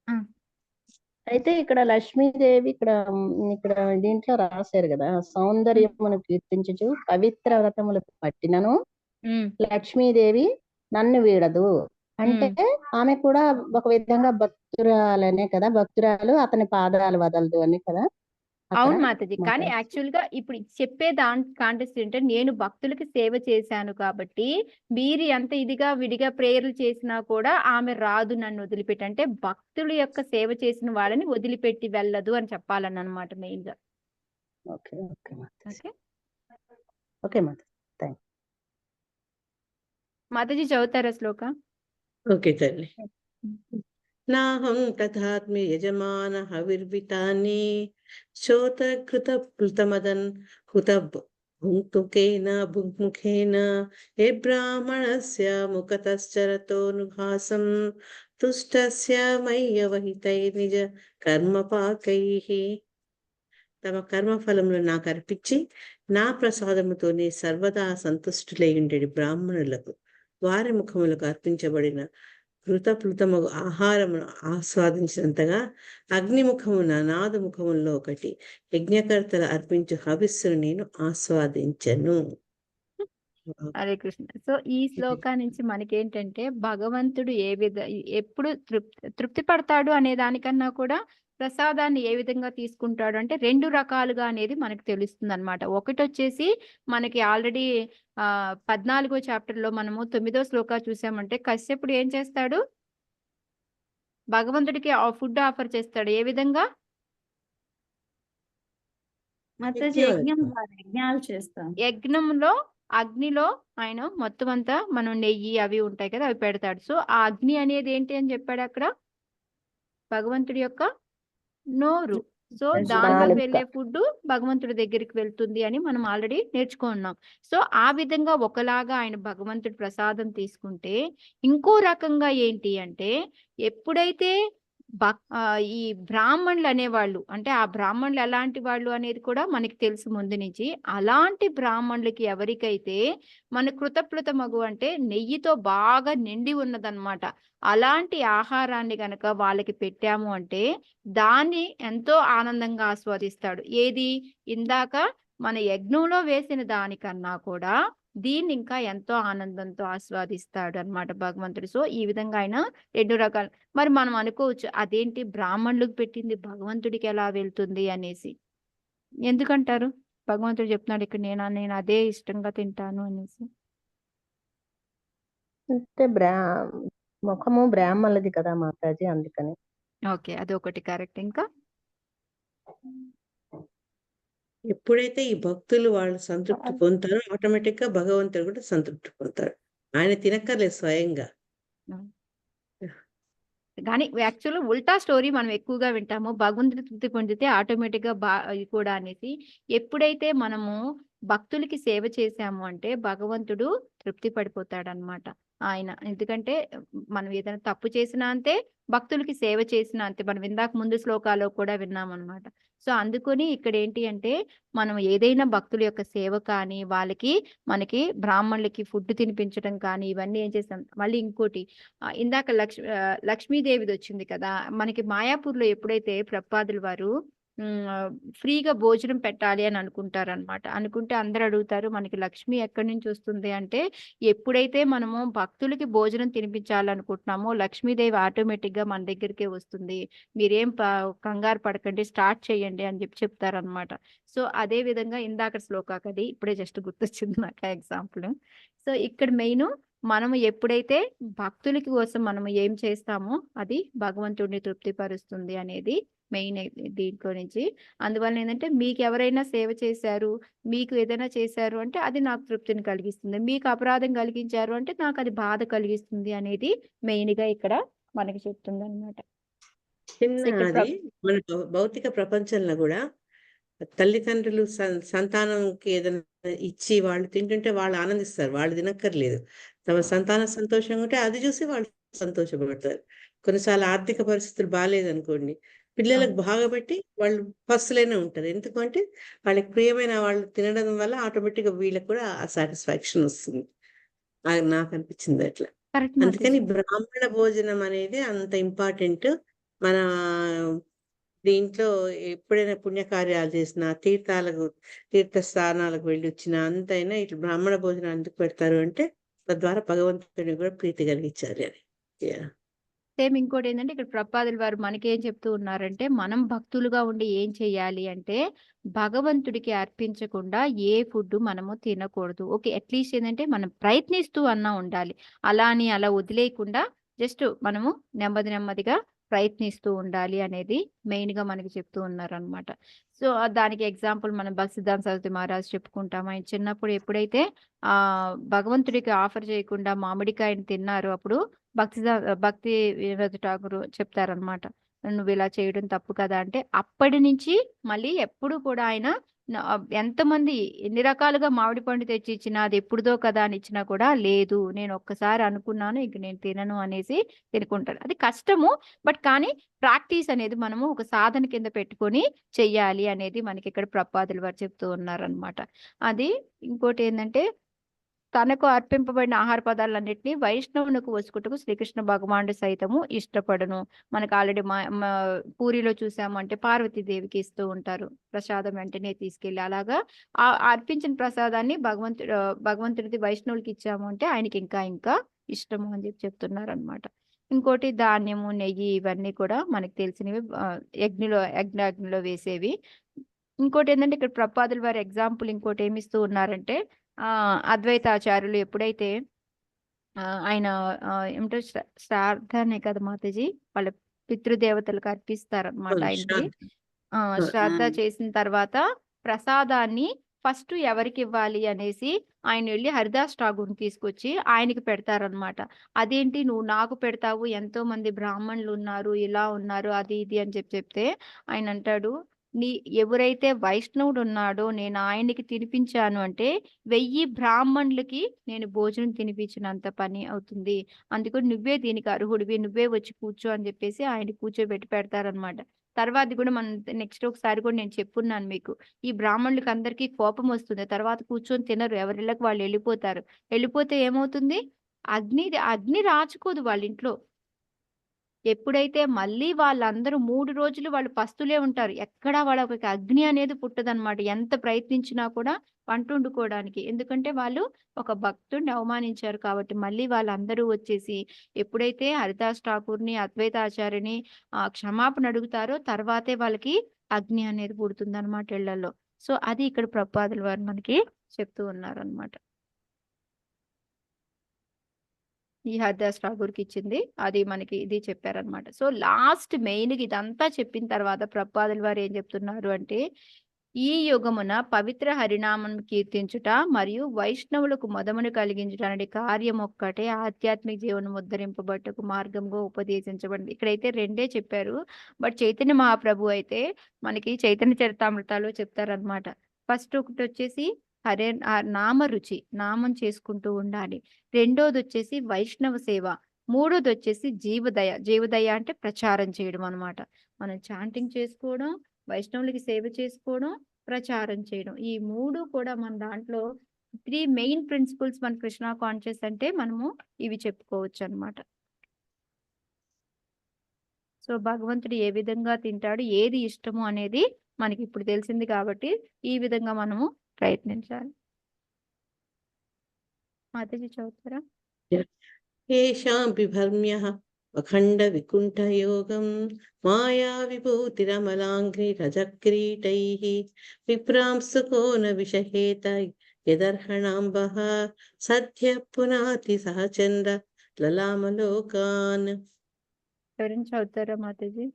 ఆ. అయితే ఇక్కడ లక్ష్మీదేవి ఇక్కడ దీంట్లో రాశారు కదా, సౌందర్యమును కీర్తించుచు పవిత్ర వ్రతములు పట్టినను ఉమ్, లక్ష్మీదేవి నన్ను వీడదు అంటే ఆమె కూడా ఒక విధంగా భక్తురాలనే కదా, భక్తురాలు అతని పాదాలు వదలదు అని కదా. అవును మాతాజీ. కానీ యాక్చువల్ గా ఇప్పుడు చెప్పే కాంటెస్ట్ ఏంటంటే, నేను భక్తులకి సేవ చేశాను కాబట్టి మీరు ఎంత ఇదిగా విడిగా ప్రేయర్లు చేసినా కూడా ఆమె రాదు నన్ను వదిలిపెట్టి. అంటే భక్తుల యొక్క సేవ చేసిన వాళ్ళని వదిలిపెట్టి వెళ్ళదు అని చెప్పాలని అనమాట మెయిన్ గా. Okay okay Mataji. Okay okay Mataji. Mataji చదువుతారా శ్లోక? ఓకే తల్లి. నాహం తథాత్మి యజమాన హవిర్వితాని శోతకృత ప్లుతమదన్ హుత భుంక్తుకేన భుంక్ముఖేన ఏ బ్రాహ్మణస్య ముఖతశ్చరతోనుభాసం తుష్టస్య మయ్యవహితై నిజ కర్మపాకైః. తమ కర్మఫలములు నాకు అర్పించి నా ప్రసాదముతోనే సర్వదా సంతుష్టులైయుండెడి బ్రాహ్మణులకు వారి ముఖములకు అర్పించబడిన ప్లుతమగు ఆహారమును ఆస్వాదించినంతగా అగ్నిముఖమున నాదముఖములో ఒకటి యజ్ఞకర్తలు అర్పించు హవిస్సును నేను ఆస్వాదించను. హరే కృష్ణ. సో ఈ శ్లోకా నుంచి మనకేంటంటే భగవంతుడు ఎప్పుడు తృప్తి పడతాడు అనే దానికన్నా కూడా ప్రసాదాన్ని ఏ విధంగా తీసుకుంటాడు అంటే 2 రకాలుగా అనేది మనకు తెలుస్తుంది అనమాట. ఒకటి వచ్చేసి మనకి ఆల్రెడీ 14వ చాప్టర్ లో మనము 9వ శ్లోకా చూసామంటే, కశ్యపుడు ఏం చేస్తాడు? భగవంతుడికి ఫుడ్ ఆఫర్ చేస్తాడు. ఏ విధంగా? యజ్ఞాలు చేస్తాం. యజ్ఞంలో అగ్నిలో ఆయన మొత్తం అంతా మనం నెయ్యి అవి ఉంటాయి కదా, అవి పెడతాడు. సో ఆ అగ్ని అనేది ఏంటి అని చెప్పాడు అక్కడ? భగవంతుడి యొక్క నోరు. సో దాంట్లో వెళ్ళే ఫుడ్ భగవంతుడి దగ్గరికి వెళ్తుంది అని మనం ఆల్రెడీ నేర్చుకున్నాం. సో ఆ విధంగా ఒకలాగా ఆయన భగవంతుడి ప్రసాదం తీసుకుంటే, ఇంకో రకంగా ఏంటి అంటే ఎప్పుడైతే ఈ బ్రాహ్మణులు అనేవాళ్ళు, అంటే ఆ బ్రాహ్మణులు ఎలాంటి వాళ్ళు అనేది కూడా మనకి తెలుసు ముందు నుంచి. అలాంటి బ్రాహ్మణులకి ఎవరికైతే మన కృతప్లుతమగు అంటే నెయ్యితో బాగా నిండి ఉన్నదన్నమాట, అలాంటి ఆహారాన్ని గనక వాళ్ళకి పెట్టాము అంటే దాన్ని ఎంతో ఆనందంగా ఆస్వాదిస్తాడు. ఏది? ఇందాక మన యజ్ఞంలో వేసిన దానికన్నా కూడా దీన్ని ఇంకా ఎంతో ఆనందంతో ఆస్వాదిస్తాడు అన్నమాట భగవంతుడు. సో ఈ విధంగా ఆయన 2 రకాలు. మరి మనం అనుకోవచ్చు, అదేంటి బ్రాహ్మణులకు పెట్టింది భగవంతుడికి ఎలా వెళ్తుంది అనేసి. ఎందుకంటారు? భగవంతుడు చెప్తున్నాడు ఇక్కడ, నేను అదే ఇష్టంగా తింటాను అనేసి. అంటే ముఖము బ్రాహ్మణులది కదా మాతాజీ, అందుకని. ఓకే, అదొకటి కరెక్ట్. ఇంకా ఎప్పుడైతే ఈ భక్తులు వాళ్ళు సంతృప్తి పొందుతారో ఆటోమేటిక్ గా భగవంతుడు కూడా సంతృప్తి పొందుతాడు. ఆయన తినక్కర్లేదు స్వయంగా. కానీ యాక్చువల్గా ఉల్టా స్టోరీ మనం ఎక్కువగా వింటాము. భగవంతుడి తృప్తి పొందితే ఆటోమేటిక్గా ఇది కూడా అనేసి. ఎప్పుడైతే మనము భక్తులకి సేవ చేశాము అంటే భగవంతుడు తృప్తి పడిపోతాడనమాట ఆయన. ఎందుకంటే మనం ఏదైనా తప్పు చేసినా అంతే, భక్తులకి సేవ చేసినా అంతే. మనం ఇందాక ముందు శ్లోకాల్లో కూడా విన్నామన్నమాట. సో అందుకని ఇక్కడ ఏంటి అంటే మనం ఏదైనా భక్తుల యొక్క సేవ కానీ, మనకి బ్రాహ్మణులకి ఫుడ్ తినిపించడం కానీ ఇవన్నీ ఏం చేస్తాం. మళ్ళీ ఇంకోటి ఇందాక లక్ష్మీదేవిది వచ్చింది కదా, మనకి మాయాపూర్లో ఎప్పుడైతే ప్రభుపాదుల వారు ఫ్రీగా భోజనం పెట్టాలి అని అనుకుంటారనమాట. అనుకుంటే అందరూ అడుగుతారు మనకి లక్ష్మి ఎక్కడి నుంచి వస్తుంది అంటే, ఎప్పుడైతే మనము భక్తులకి భోజనం తినిపించాలనుకుంటున్నామో లక్ష్మీదేవి ఆటోమేటిక్గా మన దగ్గరికే వస్తుంది. మీరేం కంగారు పడకండి, స్టార్ట్ చేయండి అని చెప్తారనమాట. సో అదే విధంగా ఇందాక శ్లోకాకది ఇప్పుడే జస్ట్ గుర్తొచ్చింది నాకు ఎగ్జాంపుల్. సో ఇక్కడ మెయిన్ మనము ఎప్పుడైతే భక్తులకి కోసం మనము ఏం చేస్తామో అది భగవంతుడిని తృప్తిపరుస్తుంది అనేది మెయిన్ దీంట్లో నుంచి. అందువల్ల ఏంటంటే మీకు ఎవరైనా సేవ చేశారు, మీకు ఏదైనా చేశారు అంటే అది నాకు తృప్తిని కలిగిస్తుంది. మీకు అపరాధం కలిగించారు అంటే నాకు అది బాధ కలిగిస్తుంది అనేది మెయిన్గా ఇక్కడ మనకి చెప్తుంది అనమాట. చిన్నది మన భౌతిక ప్రపంచంలో కూడా తల్లిదండ్రులు సంతానంకి ఏదైనా ఇచ్చి వాళ్ళు తింటుంటే వాళ్ళు ఆనందిస్తారు, వాళ్ళు తినక్కర్లేదు. తమ సంతానం సంతోషంగా ఉంటే అది చూసి వాళ్ళు సంతోషపడతారు. కొన్నిసార్లు ఆర్థిక పరిస్థితులు బాగాలేదనుకోండి, పిల్లలకు బాగబట్టి వాళ్ళు పస్తులైనా ఉంటారు. ఎందుకంటే వాళ్ళకి ప్రియమైన వాళ్ళు తినడం వల్ల ఆటోమేటిక్గా వీళ్ళకి కూడా ఆ సాటిస్ఫాక్షన్ వస్తుంది. అది నాకు అనిపించింది అట్లా. అందుకని బ్రాహ్మణ భోజనం అనేది అంత ఇంపార్టెంట్. మన దీంట్లో ఎప్పుడైనా పుణ్యకార్యాలు చేసినా, తీర్థస్థానాలకు వెళ్ళి వచ్చినా అంతైనా ఇట్లా బ్రాహ్మణ భోజనం ఎందుకు పెడతారు అంటే తద్వారా భగవంతుడిని కూడా ప్రీతి కలిగించాలి అని. సేమ్ ఇంకోటి ఏంటంటే ఇక్కడ ప్రభుపాదుల వారు మనకేం చెప్తూ ఉన్నారంటే, మనం భక్తులుగా ఉండి ఏం చేయాలి అంటే భగవంతుడికి అర్పించకుండా ఏ ఫుడ్ మనము తినకూడదు. ఓకే, అట్లీస్ట్ ఏంటంటే మనం ప్రయత్నిస్తూ అన్నా ఉండాలి. అలా వదిలేయకుండా జస్ట్ మనము నెమ్మదిగా ప్రయత్నిస్తూ ఉండాలి అనేది మెయిన్గా మనకి చెప్తూ ఉన్నారనమాట. సో దానికి ఎగ్జాంపుల్ మనం భక్తిసిద్ధాంత సరస్వతి మహారాజ్ చెప్పుకుంటాం. ఆయన చిన్నప్పుడు ఎప్పుడైతే భగవంతుడికి ఆఫర్ చేయకుండా మామిడికాయని తిన్నారు, అప్పుడు భక్తి వినోద్ ఠాకూర్ చెప్తారనమాట, నువ్వు ఇలా చేయడం తప్పు కదా అంటే. అప్పటి నుంచి మళ్ళీ ఎప్పుడు కూడా ఆయన ఎంతమంది ఎన్ని రకాలుగా మామిడి పండు తెచ్చి ఇచ్చినా, అది ఎప్పుడుదో కదా అని ఇచ్చినా కూడా లేదు, నేను ఒక్కసారి అనుకున్నాను ఇంక నేను తినను అనేసి తినుకుంటాడు. అది కష్టము, బట్ కానీ ప్రాక్టీస్ అనేది మనము ఒక సాధన కింద పెట్టుకొని చెయ్యాలి అనేది మనకి ఇక్కడ ప్రభుపాదుల వారు చెప్తూ ఉన్నారనమాట. అది ఇంకోటి ఏంటంటే తనకు అర్పింపబడిన ఆహార పదార్థాలన్నింటినీ వైష్ణవునికి వసుకుటకు శ్రీకృష్ణ భగవానుడు సైతము ఇష్టపడును. మనకు ఆల్రెడీ పూరిలో చూసాము అంటే పార్వతీదేవికి ఇస్తూ ఉంటారు ప్రసాదం, వెంటనే తీసుకెళ్ళి. అలాగా అర్పించిన ప్రసాదాన్ని భగవంతుడిది వైష్ణవులకి ఇచ్చాము అంటే ఆయనకి ఇంకా ఇష్టము అని చెప్తున్నారు అనమాట. ఇంకోటి ధాన్యము, నెయ్యి ఇవన్నీ కూడా మనకి తెలిసినవి, అగ్నిలో వేసేవి. ఇంకోటి ఏంటంటే ఇక్కడ ప్రభుపాదుల వారి ఎగ్జాంపుల్ ఇంకోటి ఏమిస్తూ ఉన్నారంటే, అద్వైతాచార్యులు ఎప్పుడైతే ఆయన ఏమిటో శ్రాద్ధాన్ని కదా మాతాజీ వాళ్ళ పితృదేవతలకు అర్పిస్తారనమాట. ఆయనకి శ్రాద్ధ చేసిన తర్వాత ప్రసాదాన్ని ఫస్ట్ ఎవరికి ఇవ్వాలి అనేసి ఆయన వెళ్ళి హరిదాస్ ఠాగూర్ని తీసుకొచ్చి ఆయనకి పెడతారనమాట. అదేంటి నువ్వు నాకు పెడతావు, ఎంతో మంది బ్రాహ్మణులు ఉన్నారు, ఇలా ఉన్నారు, అది ఇది అని చెప్తే ఆయన అంటాడు, ఎవరైతే వైష్ణవుడు ఉన్నాడో నేను ఆయనకి తినిపించాను అంటే 1000 బ్రాహ్మణులకి నేను భోజనం తినిపించినంత పని అవుతుంది. అందుకని నువ్వే దీనికి అర్హుడివి, నువ్వే వచ్చి కూర్చో అని చెప్పేసి ఆయన కూర్చోబెట్టి పెడతారనమాట. తర్వాత కూడా మనం నెక్స్ట్ ఒకసారి కూడా నేను చెప్పున్నాను మీకు, ఈ బ్రాహ్మణులకి అందరికీ కోపం వస్తుంది, తర్వాత కూర్చొని తినరు, ఎవరిళ్ళకి వాళ్ళు వెళ్ళిపోతారు. వెళ్ళిపోతే ఏమవుతుంది, అగ్ని రాచుకోదు వాళ్ళ ఇంట్లో. ఎప్పుడైతే మళ్ళీ వాళ్ళందరూ 3 రోజులు వాళ్ళు పస్తులే ఉంటారు, ఎక్కడా వాళ్ళకి అగ్ని అనేది పుట్టదనమాట. ఎంత ప్రయత్నించినా కూడా వంట వండుకోవడానికి. ఎందుకంటే వాళ్ళు ఒక భక్తుడిని అవమానించారు కాబట్టి. మళ్ళీ వాళ్ళందరూ వచ్చేసి ఎప్పుడైతే హరిదాస్ ఠాకూర్ని, అద్వైతాచార్యని క్షమాపణ అడుగుతారో తర్వాతే వాళ్ళకి అగ్ని అనేది పుడుతుందన్నమాట ఇళ్లలో. సో అది ఇక్కడ ప్రభుపాదుల వారు మనకి చెప్తూ ఉన్నారనమాట. ఈ హరిదాస్ ఠాగూర్కి ఇచ్చింది అది మనకి ఇది చెప్పారనమాట. సో లాస్ట్ మెయిన్గా ఇదంతా చెప్పిన తర్వాత ప్రభుపాదుల వారు ఏం చెప్తున్నారు అంటే, ఈ యుగమున పవిత్ర హరినామం కీర్తించుట మరియు వైష్ణవులకు మొదమును కలిగించుట అనే కార్యం ఒక్కటే ఆధ్యాత్మిక జీవనం ఉద్ధరింపబట్టకు మార్గంగా ఉపదేశించబడింది. ఇక్కడైతే రెండే చెప్పారు. బట్ చైతన్య మహాప్రభు అయితే మనకి చైతన్య చరితామృతాల్లో చెప్తారనమాట. ఫస్ట్ ఒకటి వచ్చేసి నామ రుచి, నామం చేసుకుంటూ ఉండాలి. రెండోది వచ్చేసి వైష్ణవ సేవ. మూడోది వచ్చేసి జీవదయ. జీవదయ అంటే ప్రచారం చేయడం అనమాట. మనం చాంటింగ్ చేసుకోవడం, వైష్ణవులకి సేవ చేసుకోవడం, ప్రచారం చేయడం. ఈ మూడు కూడా మన దాంట్లో 3 మెయిన్ ప్రిన్సిపల్స్ మన కృష్ణ కాన్షియస్ అంటే మనము ఇవి చెప్పుకోవచ్చు అనమాట. సో భగవంతుడు ఏ విధంగా తింటాడు, ఏది ఇష్టము అనేది మనకి ఇప్పుడు తెలిసింది కాబట్టి ఈ విధంగా మనము ప్రయత్నించాలి. మాతాజీ చదువుతారా? येषां बिभर्म्यः अखण्डविकुण्ठयोगं मायाविभूतिरमलाङ्घ्रिरजक्रीटैः विभ्रांसुको न विषहेत यदर्हणाम्बः सद्यः पुनाति सहचन्द्र ललामलोकान्. ఎవరైనా చదువుతారా మాతాజీ?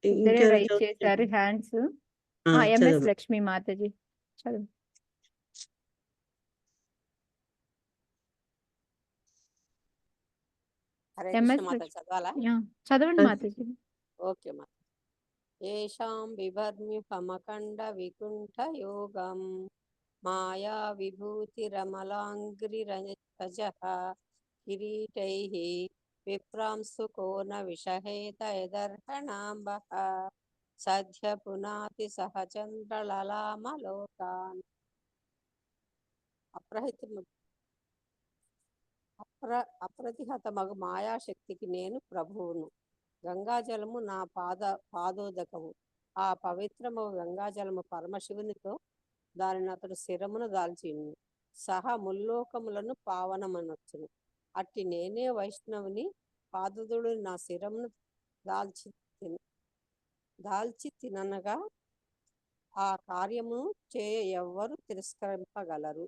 ఇద్దరే ఇంకెవరు రైట్ చేశారు చదువుతారు? హ్యాండ్స్. ఆ, ఎంఎస్ చదవమా. లక్ష్మి మాతాజీ చదువు. హరే ఎంఎస్ కృష్ణ మాత చదవాలా? చదవండి మాతాజీ. ఓకే మాత. ఏషాం బిభర్మ్యుపమఖండ వికుంఠ యోగం మాయా విభూతిరమలాంగ్రిరజః కిరీటైః విప్రాంసుకోన విషహేత యదర్హణాంబః సద్య పునాతి సహచంద్రలలామలోకాన్. అప్రతిహత మగు మాయాశక్తికి నేను ప్రభువును. గంగాజలము నా పాదోదకము. ఆ పవిత్రము గంగాజలము పరమశివునితో దానిని అతడు శిరమును దాల్చిను. సహా ముల్లోకములను పావనమనొచ్చును. అట్టి నేనే వైష్ణవుని పాదదుడు నా శిరమును దాల్చి తిననగా ఆ కార్యము చేయ ఎవ్వరు తిరస్కరించగలరు.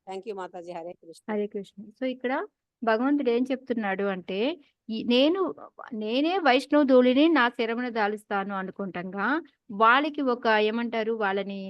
థ్యాంక్ యూ మాతాజీ. హరే కృష్ణ. హరే కృష్ణ. సో ఇక్కడ భగవంతుడు ఏం చెప్తున్నాడు అంటే నేనే వైష్ణవ ధూళిని నా శిరమును దాలుస్తాను అనుకుంటాగా వాళ్ళకి ఒక ఏమంటారు వాళ్ళని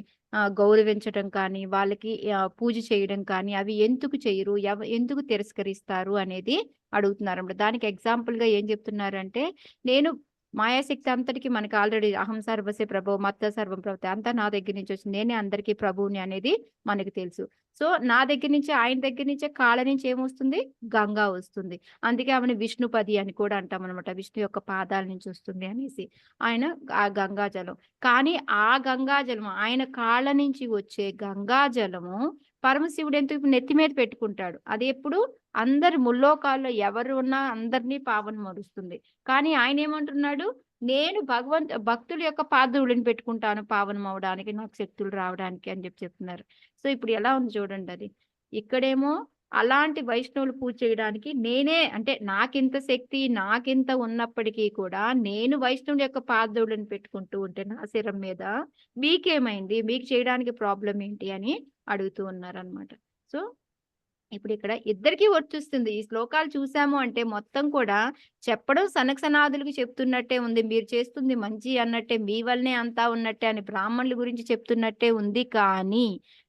గౌరవించడం కానీ వాళ్ళకి పూజ చేయడం కానీ అవి ఎందుకు చేయరు, ఎందుకు తిరస్కరిస్తారు అనేది అడుగుతున్నారు అన్నమాట. దానికి ఎగ్జాంపుల్ గా ఏం చెప్తున్నారంటే నేను మాయాశక్తి అంతటికి మనకి ఆల్రెడీ అహం సర్వస్య ప్రభు మత్త సర్వం ప్రభుత్వ అంతా నా దగ్గర నుంచి వచ్చింది, నేనే అందరికీ ప్రభువుని అనేది మనకి తెలుసు. సో నా దగ్గర నుంచి ఆయన దగ్గర నుంచే కాళ్ళ నుంచి ఏమొస్తుంది, గంగా వస్తుంది. అందుకే ఆమెను విష్ణుపది అని కూడా అంటాం అనమాట. విష్ణు యొక్క పాదాల నుంచి వస్తుంది అనేసి ఆయన ఆ గంగాజలం. కానీ ఆ గంగాజలం ఆయన కాళ్ళ నుంచి వచ్చే గంగాజలము పరమశివుడు ఎందుకు నెత్తి మీద పెట్టుకుంటాడు, అది ఎప్పుడు అందరి ముల్లోకాల్లో ఎవరు ఉన్నా అందరినీ పావన మరుస్తుంది. కానీ ఆయన ఏమంటున్నాడు, నేను భక్తుల యొక్క పాదధూళిని పెట్టుకుంటాను పావనం అవడానికి, నాకు శక్తులు రావడానికి అని చెప్తున్నారు. సో ఇప్పుడు ఎలా ఉంది చూడండి. అది ఇక్కడేమో అలాంటి వైష్ణవులు పూజ చేయడానికి నేనే అంటే నాకింత శక్తి నాకింత ఉన్నప్పటికీ కూడా నేను వైష్ణవుల యొక్క పాదధూళిని పెట్టుకుంటూ ఉంటే నా శిరం మీద మీకేమైంది, మీకు చేయడానికి ప్రాబ్లం ఏంటి అని అడుగుతూ ఉన్నారనమాట. సో ఇప్పుడు ఇక్కడ ఇద్దరికీ వర్తిస్తుంది. ఈ శ్లోకాలు చూసాము అంటే మొత్తం కూడా చెప్పడం సనక సనాదులకు చెప్తున్నట్టే ఉంది, మీరు చేస్తుంది మంచి అన్నట్టే, మీ వల్లనే అంతా ఉన్నట్టే అని బ్రాహ్మణుల గురించి చెప్తున్నట్టే ఉంది. కానీ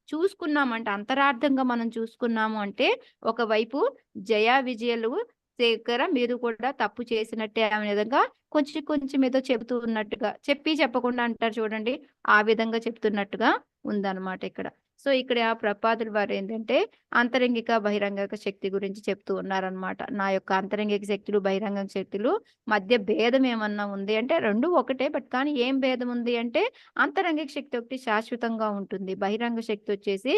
చూసుకున్నామంటే అంతరార్థంగా మనం చూసుకున్నాము అంటే ఒకవైపు జయ విజయాలు దగ్గర మీరు కూడా తప్పు చేసినట్టే అనే విధంగా కొంచెం ఏదో చెబుతూ ఉన్నట్టుగా చెప్పకుండా అంటారు చూడండి, ఆ విధంగా చెప్తున్నట్టుగా ఉందన్నమాట ఇక్కడ. సో ఇక్కడ ప్రపాదుల వారు ఏంటంటే అంతరంగిక బహిరంగిక శక్తి గురించి చెప్తూ ఉన్నారనమాట. నా యొక్క అంతరంగిక శక్తులు బహిరంగ శక్తులు మధ్య భేదం ఏమన్నా ఉంది అంటే రెండు ఒకటే, బట్ కానీ ఏం భేదం ఉంది అంటే అంతరంగిక శక్తి ఒకటి శాశ్వతంగా ఉంటుంది, బహిరంగ శక్తి వచ్చేసి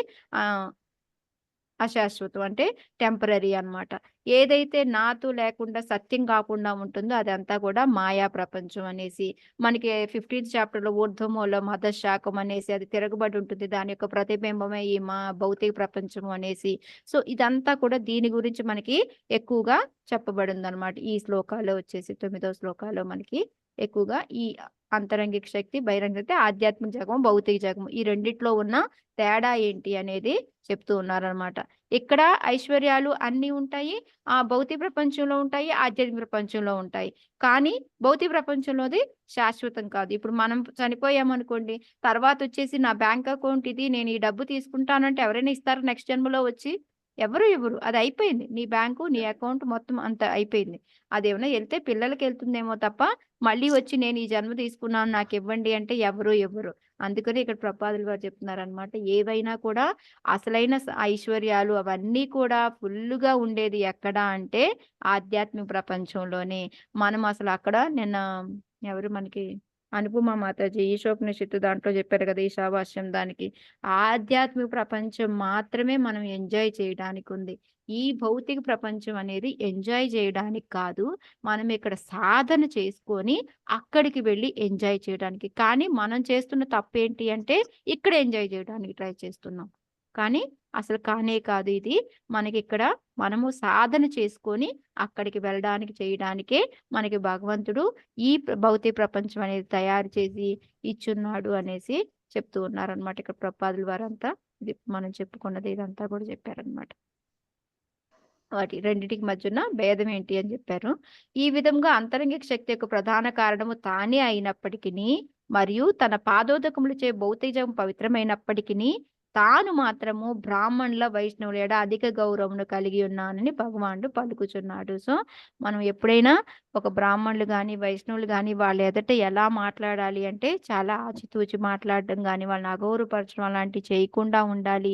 అశాశ్వతం అంటే టెంపరరీ అన్నమాట. ఏదైతే నాతో లేకుండా సత్యం కాకుండా ఉంటుందో అదంతా కూడా మాయా ప్రపంచం అనేసి మనకి 15th చాప్టర్లో ఊర్ధ్వమూల మధశాఖం అనేసి అది తిరగబడి ఉంటుంది, దాని యొక్క ప్రతిబింబమే ఈ భౌతిక ప్రపంచం అనేసి. సో ఇదంతా కూడా దీని గురించి మనకి ఎక్కువగా చెప్పబడింది అనమాట. ఈ శ్లోకాల్లో వచ్చేసి 9వ శ్లోకాల్లో మనకి ఎక్కువగా ఈ అంతరంగిక శక్తి బహిరంగ శక్తి ఆధ్యాత్మిక జగం భౌతిక జగం ఈ రెండిట్లో ఉన్న తేడా ఏంటి అనేది చెప్తూ ఉన్నారనమాట. ఇక్కడ ఐశ్వర్యాలు అన్నీ ఉంటాయి, ఆ భౌతిక ప్రపంచంలో ఉంటాయి, ఆధ్యాత్మిక ప్రపంచంలో ఉంటాయి. కానీ భౌతిక ప్రపంచంలోది శాశ్వతం కాదు. ఇప్పుడు మనం చనిపోయామనుకోండి, తర్వాత వచ్చేసి నా బ్యాంక్ అకౌంట్ ఇది, నేను ఈ డబ్బు తీసుకుంటానంటే ఎవరైనా ఇస్తారా నెక్స్ట్ జన్మలో వచ్చి? ఎవరు ఇవ్వరు. అది అయిపోయింది. నీ బ్యాంకు, నీ అకౌంట్ మొత్తం అంత అయిపోయింది. అదేమన్నా వెళ్తే పిల్లలకి వెళ్తుందేమో తప్ప మళ్ళీ వచ్చి నేను ఈ జన్మ తీసుకున్నాను నాకు ఇవ్వండి అంటే ఎవరు ఇవ్వరు. అందుకని ఇక్కడ ప్రభుపాదులు గారు చెప్తున్నారనమాట, ఏవైనా కూడా అసలైన ఐశ్వర్యాలు అవన్నీ కూడా ఫుల్లుగా ఉండేది ఎక్కడ అంటే ఆధ్యాత్మిక ప్రపంచంలోనే. మనం అసలు అక్కడ నిన్న ఎవరు మనకి అనుపమ మాతాజీ ఈశోపనిషత్తు దాంట్లో చెప్పారు కదా, ఈశావాస్యం దానికి ఆధ్యాత్మిక ప్రపంచం మాత్రమే మనం ఎంజాయ్ చేయడానికి ఉంది. ఈ భౌతిక ప్రపంచం అనేది ఎంజాయ్ చేయడానికి కాదు, మనం ఇక్కడ సాధన చేసుకొని అక్కడికి వెళ్ళి ఎంజాయ్ చేయడానికి. కానీ మనం చేస్తున్న తప్పు ఏంటి అంటే ఇక్కడ ఎంజాయ్ చేయడానికి ట్రై చేస్తున్నాం. కానీ అసలు కానే కాదు ఇది. మనకి ఇక్కడ మనము సాధన చేసుకొని అక్కడికి వెళ్ళడానికి చేయడానికే మనకి భగవంతుడు ఈ భౌతిక ప్రపంచం అనేది తయారు చేసి ఇచ్చున్నాడు అనేసి చెప్తూ ఉన్నారనమాట. ఇక్కడ ప్రభుపాదుల వారంతా ఇది మనం చెప్పుకున్నది ఇదంతా కూడా చెప్పారనమాట. వాటి రెండిటికి మధ్య ఉన్న భేదం ఏంటి అని చెప్పారు. ఈ విధంగా అంతరంగిక శక్తి యొక్క ప్రధాన కారణము తానే అయినప్పటికీ మరియు తన పాదోదకములచే భౌతికం పవిత్రమైనప్పటికీ తాను మాత్రము బ్రాహ్మణుల వైష్ణవుల ఎడ అధిక గౌరవమును కలిగి ఉన్నానని భగవానుడు పలుకుచున్నాడు. సో మనం ఎప్పుడైనా ఒక బ్రాహ్మణులు కానీ వైష్ణవులు కానీ వాళ్ళ ఎదుట ఎలా మాట్లాడాలి అంటే చాలా ఆచితూచి మాట్లాడడం కానీ వాళ్ళని అగౌరవపరచడం అలాంటివి చేయకుండా ఉండాలి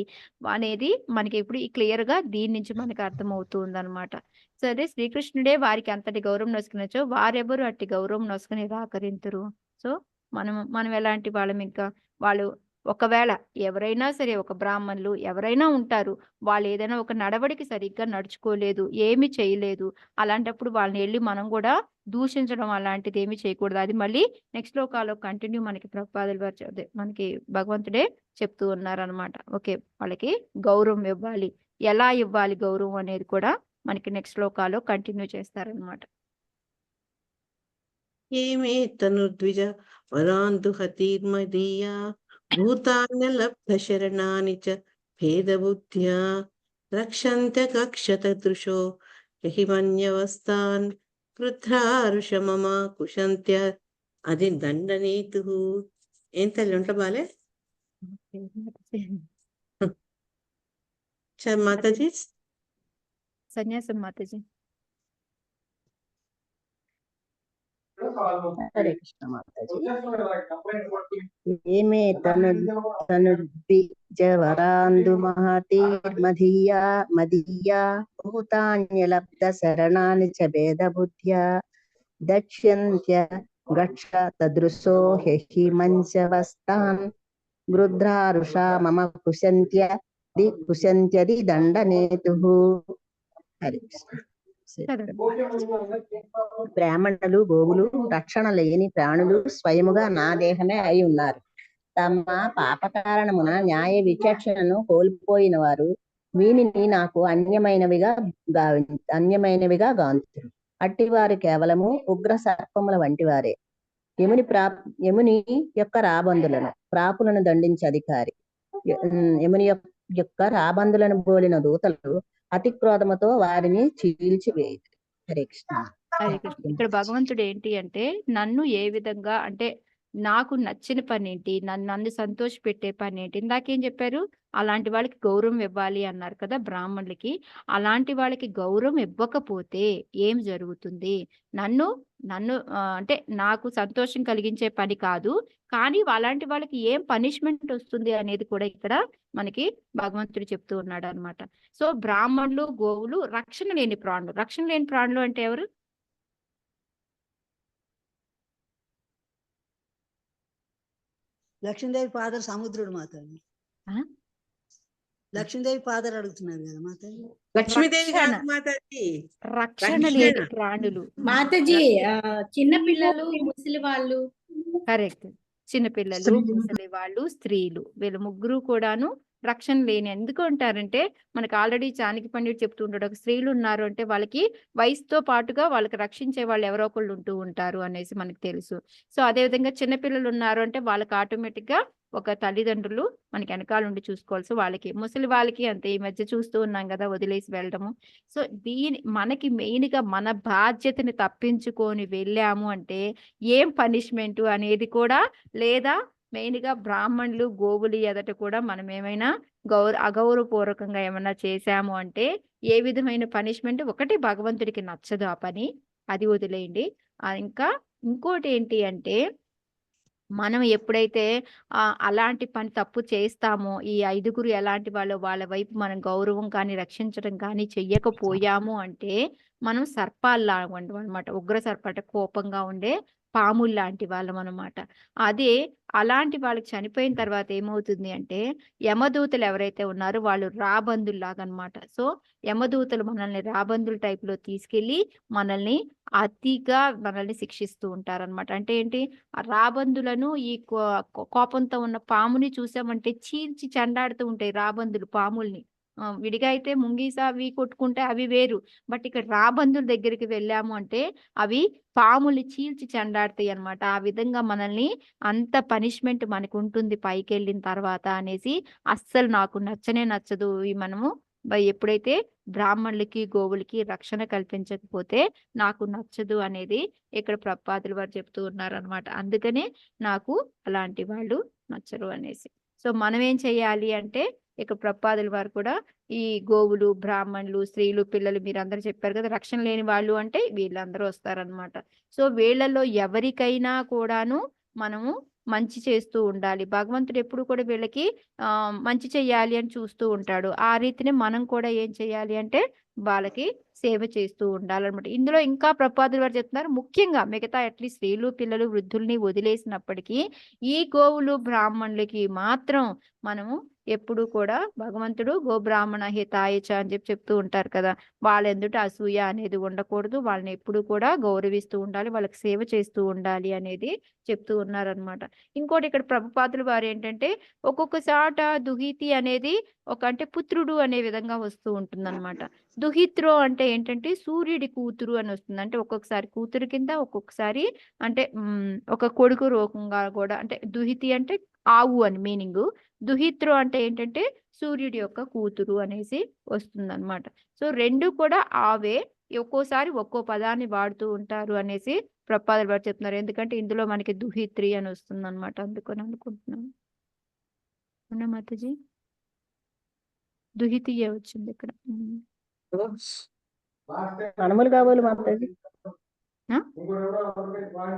అనేది మనకి ఇప్పుడు క్లియర్ గా దీని నుంచి మనకి అర్థమవుతుంది అనమాట. సరే, శ్రీకృష్ణుడే వారికి అంతటి గౌరవం నొసుకునొచ్చో వారెవరు అట్టి గౌరవం నొసుకుని నిరాకరింతురు. సో మనం ఎలాంటి వాళ్ళం? ఇంకా వాళ్ళు ఒకవేళ ఎవరైనా సరే ఒక బ్రాహ్మణులు ఎవరైనా ఉంటారు, వాళ్ళు ఏదైనా ఒక నడవడికి సరిగ్గా నడుచుకోలేదు, ఏమి చేయలేదు, అలాంటప్పుడు వాళ్ళని వెళ్ళి మనం కూడా దూషించడం అలాంటిది ఏమి చేయకూడదు. అది మళ్ళీ నెక్స్ట్ శ్లోకాలో కంటిన్యూ మనకి ప్రభుపాదుల వారు అదే మనకి భగవంతుడే చెప్తూ ఉన్నారనమాట. ఓకే, వాళ్ళకి గౌరవం ఇవ్వాలి, ఎలా ఇవ్వాలి గౌరవం అనేది కూడా మనకి నెక్స్ట్ శ్లోకాలో కంటిన్యూ చేస్తారనమాట. ఏమే తనుద్విజ వరాందుహతీర్మదీయా భూతాన్యలబ్ధ శరణాని చ భేదబుద్ధ్యా రక్షంత్య కక్షతదృశో యహిమన్యవస్థాన్ క్రుద్ధారుష మమ కుశంత్య అది దండనేతు. ఏం తల్లి ఉంట బాలే మాతాజీ? సన్యాసం మాతాజీ. హరే కృష్ణ మాతాజీ. ఏమే తనుద్విజవరాందు మహతీర్మధీయా మదీయా భూతాన్యలబ్ధ శరణాని చ భేదబుద్ధ్యా దక్ష్యంత్య గక్ష తదృశో హ్యహిమంచవస్తాన్ గృధ్రారుషా మమ కుశంత్యది దండనేతుః. హరే కృష్ణ. బ్రాహ్మణులు గోవులు రక్షణ లేని ప్రాణులు స్వయముగా నా దేహమే అయి ఉన్నారు. తమ పాప కారణమున న్యాయ విచక్షణను కోల్పోయిన వారు వీనిని నాకు అన్యమైనవిగా గాంతురు. అట్టివారు కేవలము ఉగ్ర సర్పముల వంటి వారే. యముని యొక్క రాబందులను ప్రాపులను దండించే అధికారి. యముని యొక్క రాబందులను బోలిన దూతలు అతి క్రోధముతో వారిని చీల్చివేయదు. హరే కృష్ణ. హరే కృష్ణ. ఇక్కడ భగవంతుడు ఏంటి అంటే నన్ను ఏ విధంగా అంటే నాకు నచ్చిన పని ఏంటి, నన్ను సంతోష పెట్టే పని ఏంటి. ఇందాకేం చెప్పారు, అలాంటి వాళ్ళకి గౌరవం ఇవ్వాలి అన్నారు కదా బ్రాహ్మణులకి. అలాంటి వాళ్ళకి గౌరవం ఇవ్వకపోతే ఏం జరుగుతుంది? నన్ను అంటే నాకు సంతోషం కలిగించే పని కాదు, కానీ అలాంటి వాళ్ళకి ఏం పనిష్మెంట్ వస్తుంది అనేది కూడా ఇక్కడ మనకి భగవంతుడు చెప్తూ ఉన్నాడు అనమాట. సో బ్రాహ్మణులు గోవులు రక్షణ లేని ప్రాణులు అంటే ఎవరు? లక్ష్మీదేవి ఫాదర్ సముద్రుడు మాతాజీ. లక్ష్మీదేవి ఫాదర్ అడుగుతున్నారు కదా మాతాజీ. లక్ష్మీదేవి కాదు మాతాజీ, రక్షణ లేని ప్రాణులు మాతాజీ. చిన్న పిల్లలు, ముసలి వాళ్ళు. కరెక్ట్. చిన్నపిల్లలు, ముసలి వాళ్ళు, స్త్రీలు, వీళ్ళు ముగ్గురు కూడాను రక్షణ లేని. ఎందుకు అంటారంటే మనకు ఆల్రెడీ చాణక్య పండితుడు చెప్తూ ఉంటాడు, ఒక స్త్రీలు ఉన్నారు అంటే వాళ్ళకి వయసుతో పాటుగా వాళ్ళకి రక్షించే వాళ్ళు ఎవరో ఒకళ్ళు ఉంటూ ఉంటారు అనేసి మనకు తెలుసు. సో అదేవిధంగా చిన్నపిల్లలు ఉన్నారు అంటే వాళ్ళకి ఆటోమేటిక్గా ఒక తల్లిదండ్రులు మనకి వెనకాల ఉండి చూసుకోవాల్సి వాళ్ళకి, ముసలి వాళ్ళకి అంతే. ఈ మధ్య చూస్తూ ఉన్నాం కదా వదిలేసి వెళ్ళడము. సో మనకి మెయిన్గా మన బాధ్యతని తప్పించుకొని వెళ్ళాము అంటే ఏం పనిష్మెంట్ అనేది కూడా లేదా, మెయిన్గా బ్రాహ్మణులు గోవులు ఎదట కూడా మనం ఏమైనా అగౌరవపూర్వకంగా ఏమన్నా చేశాము అంటే ఏ విధమైన పనిష్మెంట్, ఒకటి భగవంతుడికి నచ్చదు ఆ పని, అది వదిలేయండి. ఇంకా ఇంకోటి ఏంటి అంటే మనం ఎప్పుడైతే అలాంటి పని తప్పు చేస్తామో, ఈ 5గురు ఎలాంటి వాళ్ళో వాళ్ళ వైపు మనం గౌరవం కానీ రక్షించడం కానీ చెయ్యకపోయాము అంటే మనం సర్పాల్లాగా అనమాట. ఉగ్ర సర్ప అంటే కోపంగా ఉండే పాములు లాంటి వాళ్ళం అనమాట. అదే అలాంటి వాళ్ళకి చనిపోయిన తర్వాత ఏమవుతుంది అంటే యమదూతలు ఎవరైతే ఉన్నారో వాళ్ళు రాబందుల్లాగా అనమాట. సో యమదూతలు మనల్ని రాబందుల టైప్లో తీసుకెళ్ళి మనల్ని అతిగా మనల్ని శిక్షిస్తూ ఉంటారనమాట. అంటే ఏంటి, ఆ రాబందులను ఈ కోపంతో ఉన్న పాముని చూసామంటే చీల్చి చెండాడుతూ ఉంటాయి రాబందులు పాముల్ని. విడిగా అయితే ముంగీస అవి కొట్టుకుంటే అవి వేరు. బట్ ఇక్కడ రాబందుల దగ్గరికి వెళ్ళాము అంటే అవి పాముల్ని చీల్చి చెండాడుతాయి అనమాట. ఆ విధంగా మనల్ని అంత పనిష్మెంట్ మనకు ఉంటుంది పైకి వెళ్ళిన తర్వాత అనేసి అస్సలు నాకు నచ్చనే నచ్చదు. మనము ఎప్పుడైతే బ్రాహ్మణులకి గోవులకి రక్షణ కల్పించకపోతే నాకు నచ్చదు అనేది ఇక్కడ ప్రభుపాదుల వారు చెప్తూ ఉన్నారనమాట. అందుకనే నాకు అలాంటి వాళ్ళు నచ్చరు అనేసి. సో మనం ఏం చేయాలి అంటే ఇక్కడ ప్రభుపాదుల వారు కూడా ఈ గోవులు, బ్రాహ్మణులు, స్త్రీలు, పిల్లలు మీరందరూ చెప్పారు కదా, రక్షణ లేని వాళ్ళు అంటే వీళ్ళందరూ వస్తారనమాట. సో వీళ్ళలో ఎవరికైనా కూడాను మనము మంచి చేస్తూ ఉండాలి. భగవంతుడు ఎప్పుడు కూడా వీళ్ళకి మంచి చెయ్యాలి అని చూస్తూ ఉంటాడు. ఆ రీతిని మనం కూడా ఏం చేయాలి అంటే వాళ్ళకి సేవ చేస్తూ ఉండాలన్నమాట. ఇందులో ఇంకా ప్రభుపాదుల వారు చెప్తున్నారు, ముఖ్యంగా మిగతా అట్లీస్ట్ స్త్రీలు, పిల్లలు, వృద్ధుల్ని వదిలేసినప్పటికీ ఈ గోవులు, బ్రాహ్మణులకి మాత్రం మనము ఎప్పుడు కూడా భగవంతుడు గోబ్రాహ్మణ హితాయచ అని చెప్తూ ఉంటారు కదా, వాళ్ళ ఎదుట అసూయ అనేది ఉండకూడదు, వాళ్ళని ఎప్పుడు కూడా గౌరవిస్తూ ఉండాలి, వాళ్ళకి సేవ చేస్తూ ఉండాలి అనేది చెప్తూ ఉన్నారనమాట. ఇంకోటి ఇక్కడ ప్రభుపాదుల వారు ఏంటంటే ఒక్కొక్క చాట దుహితి అనేది అంటే పుత్రుడు అనే విధంగా వస్తూ ఉంటుందన్నమాట. దుహిత్రో అంటే ఏంటంటే సూర్యుడి కూతురు అని వస్తుంది. అంటే ఒక్కొక్కసారి కూతురు కింద, ఒక్కొక్కసారి అంటే ఒక కొడుకు రూపంగా కూడా, అంటే దుహితి అంటే ఆవు అని మీనింగ్, దుహిత్రో అంటే ఏంటంటే సూర్యుడి యొక్క కూతురు అనేసి వస్తుందన్నమాట. సో రెండు కూడా ఆవే, ఒక్కోసారి ఒక్కో పదాన్ని వాడుతూ ఉంటారు అనేసి ప్రభుపాదుల వారు చెప్తున్నారు. ఎందుకంటే ఇందులో మనకి దుహిత్రి అని వస్తుంది అనమాట, అందుకని అనుకుంటున్నాను. అవునా మాతాజీ? దుహితియే వచ్చింది ఇక్కడ. మనుమలు కాబోలు మాతాజీ,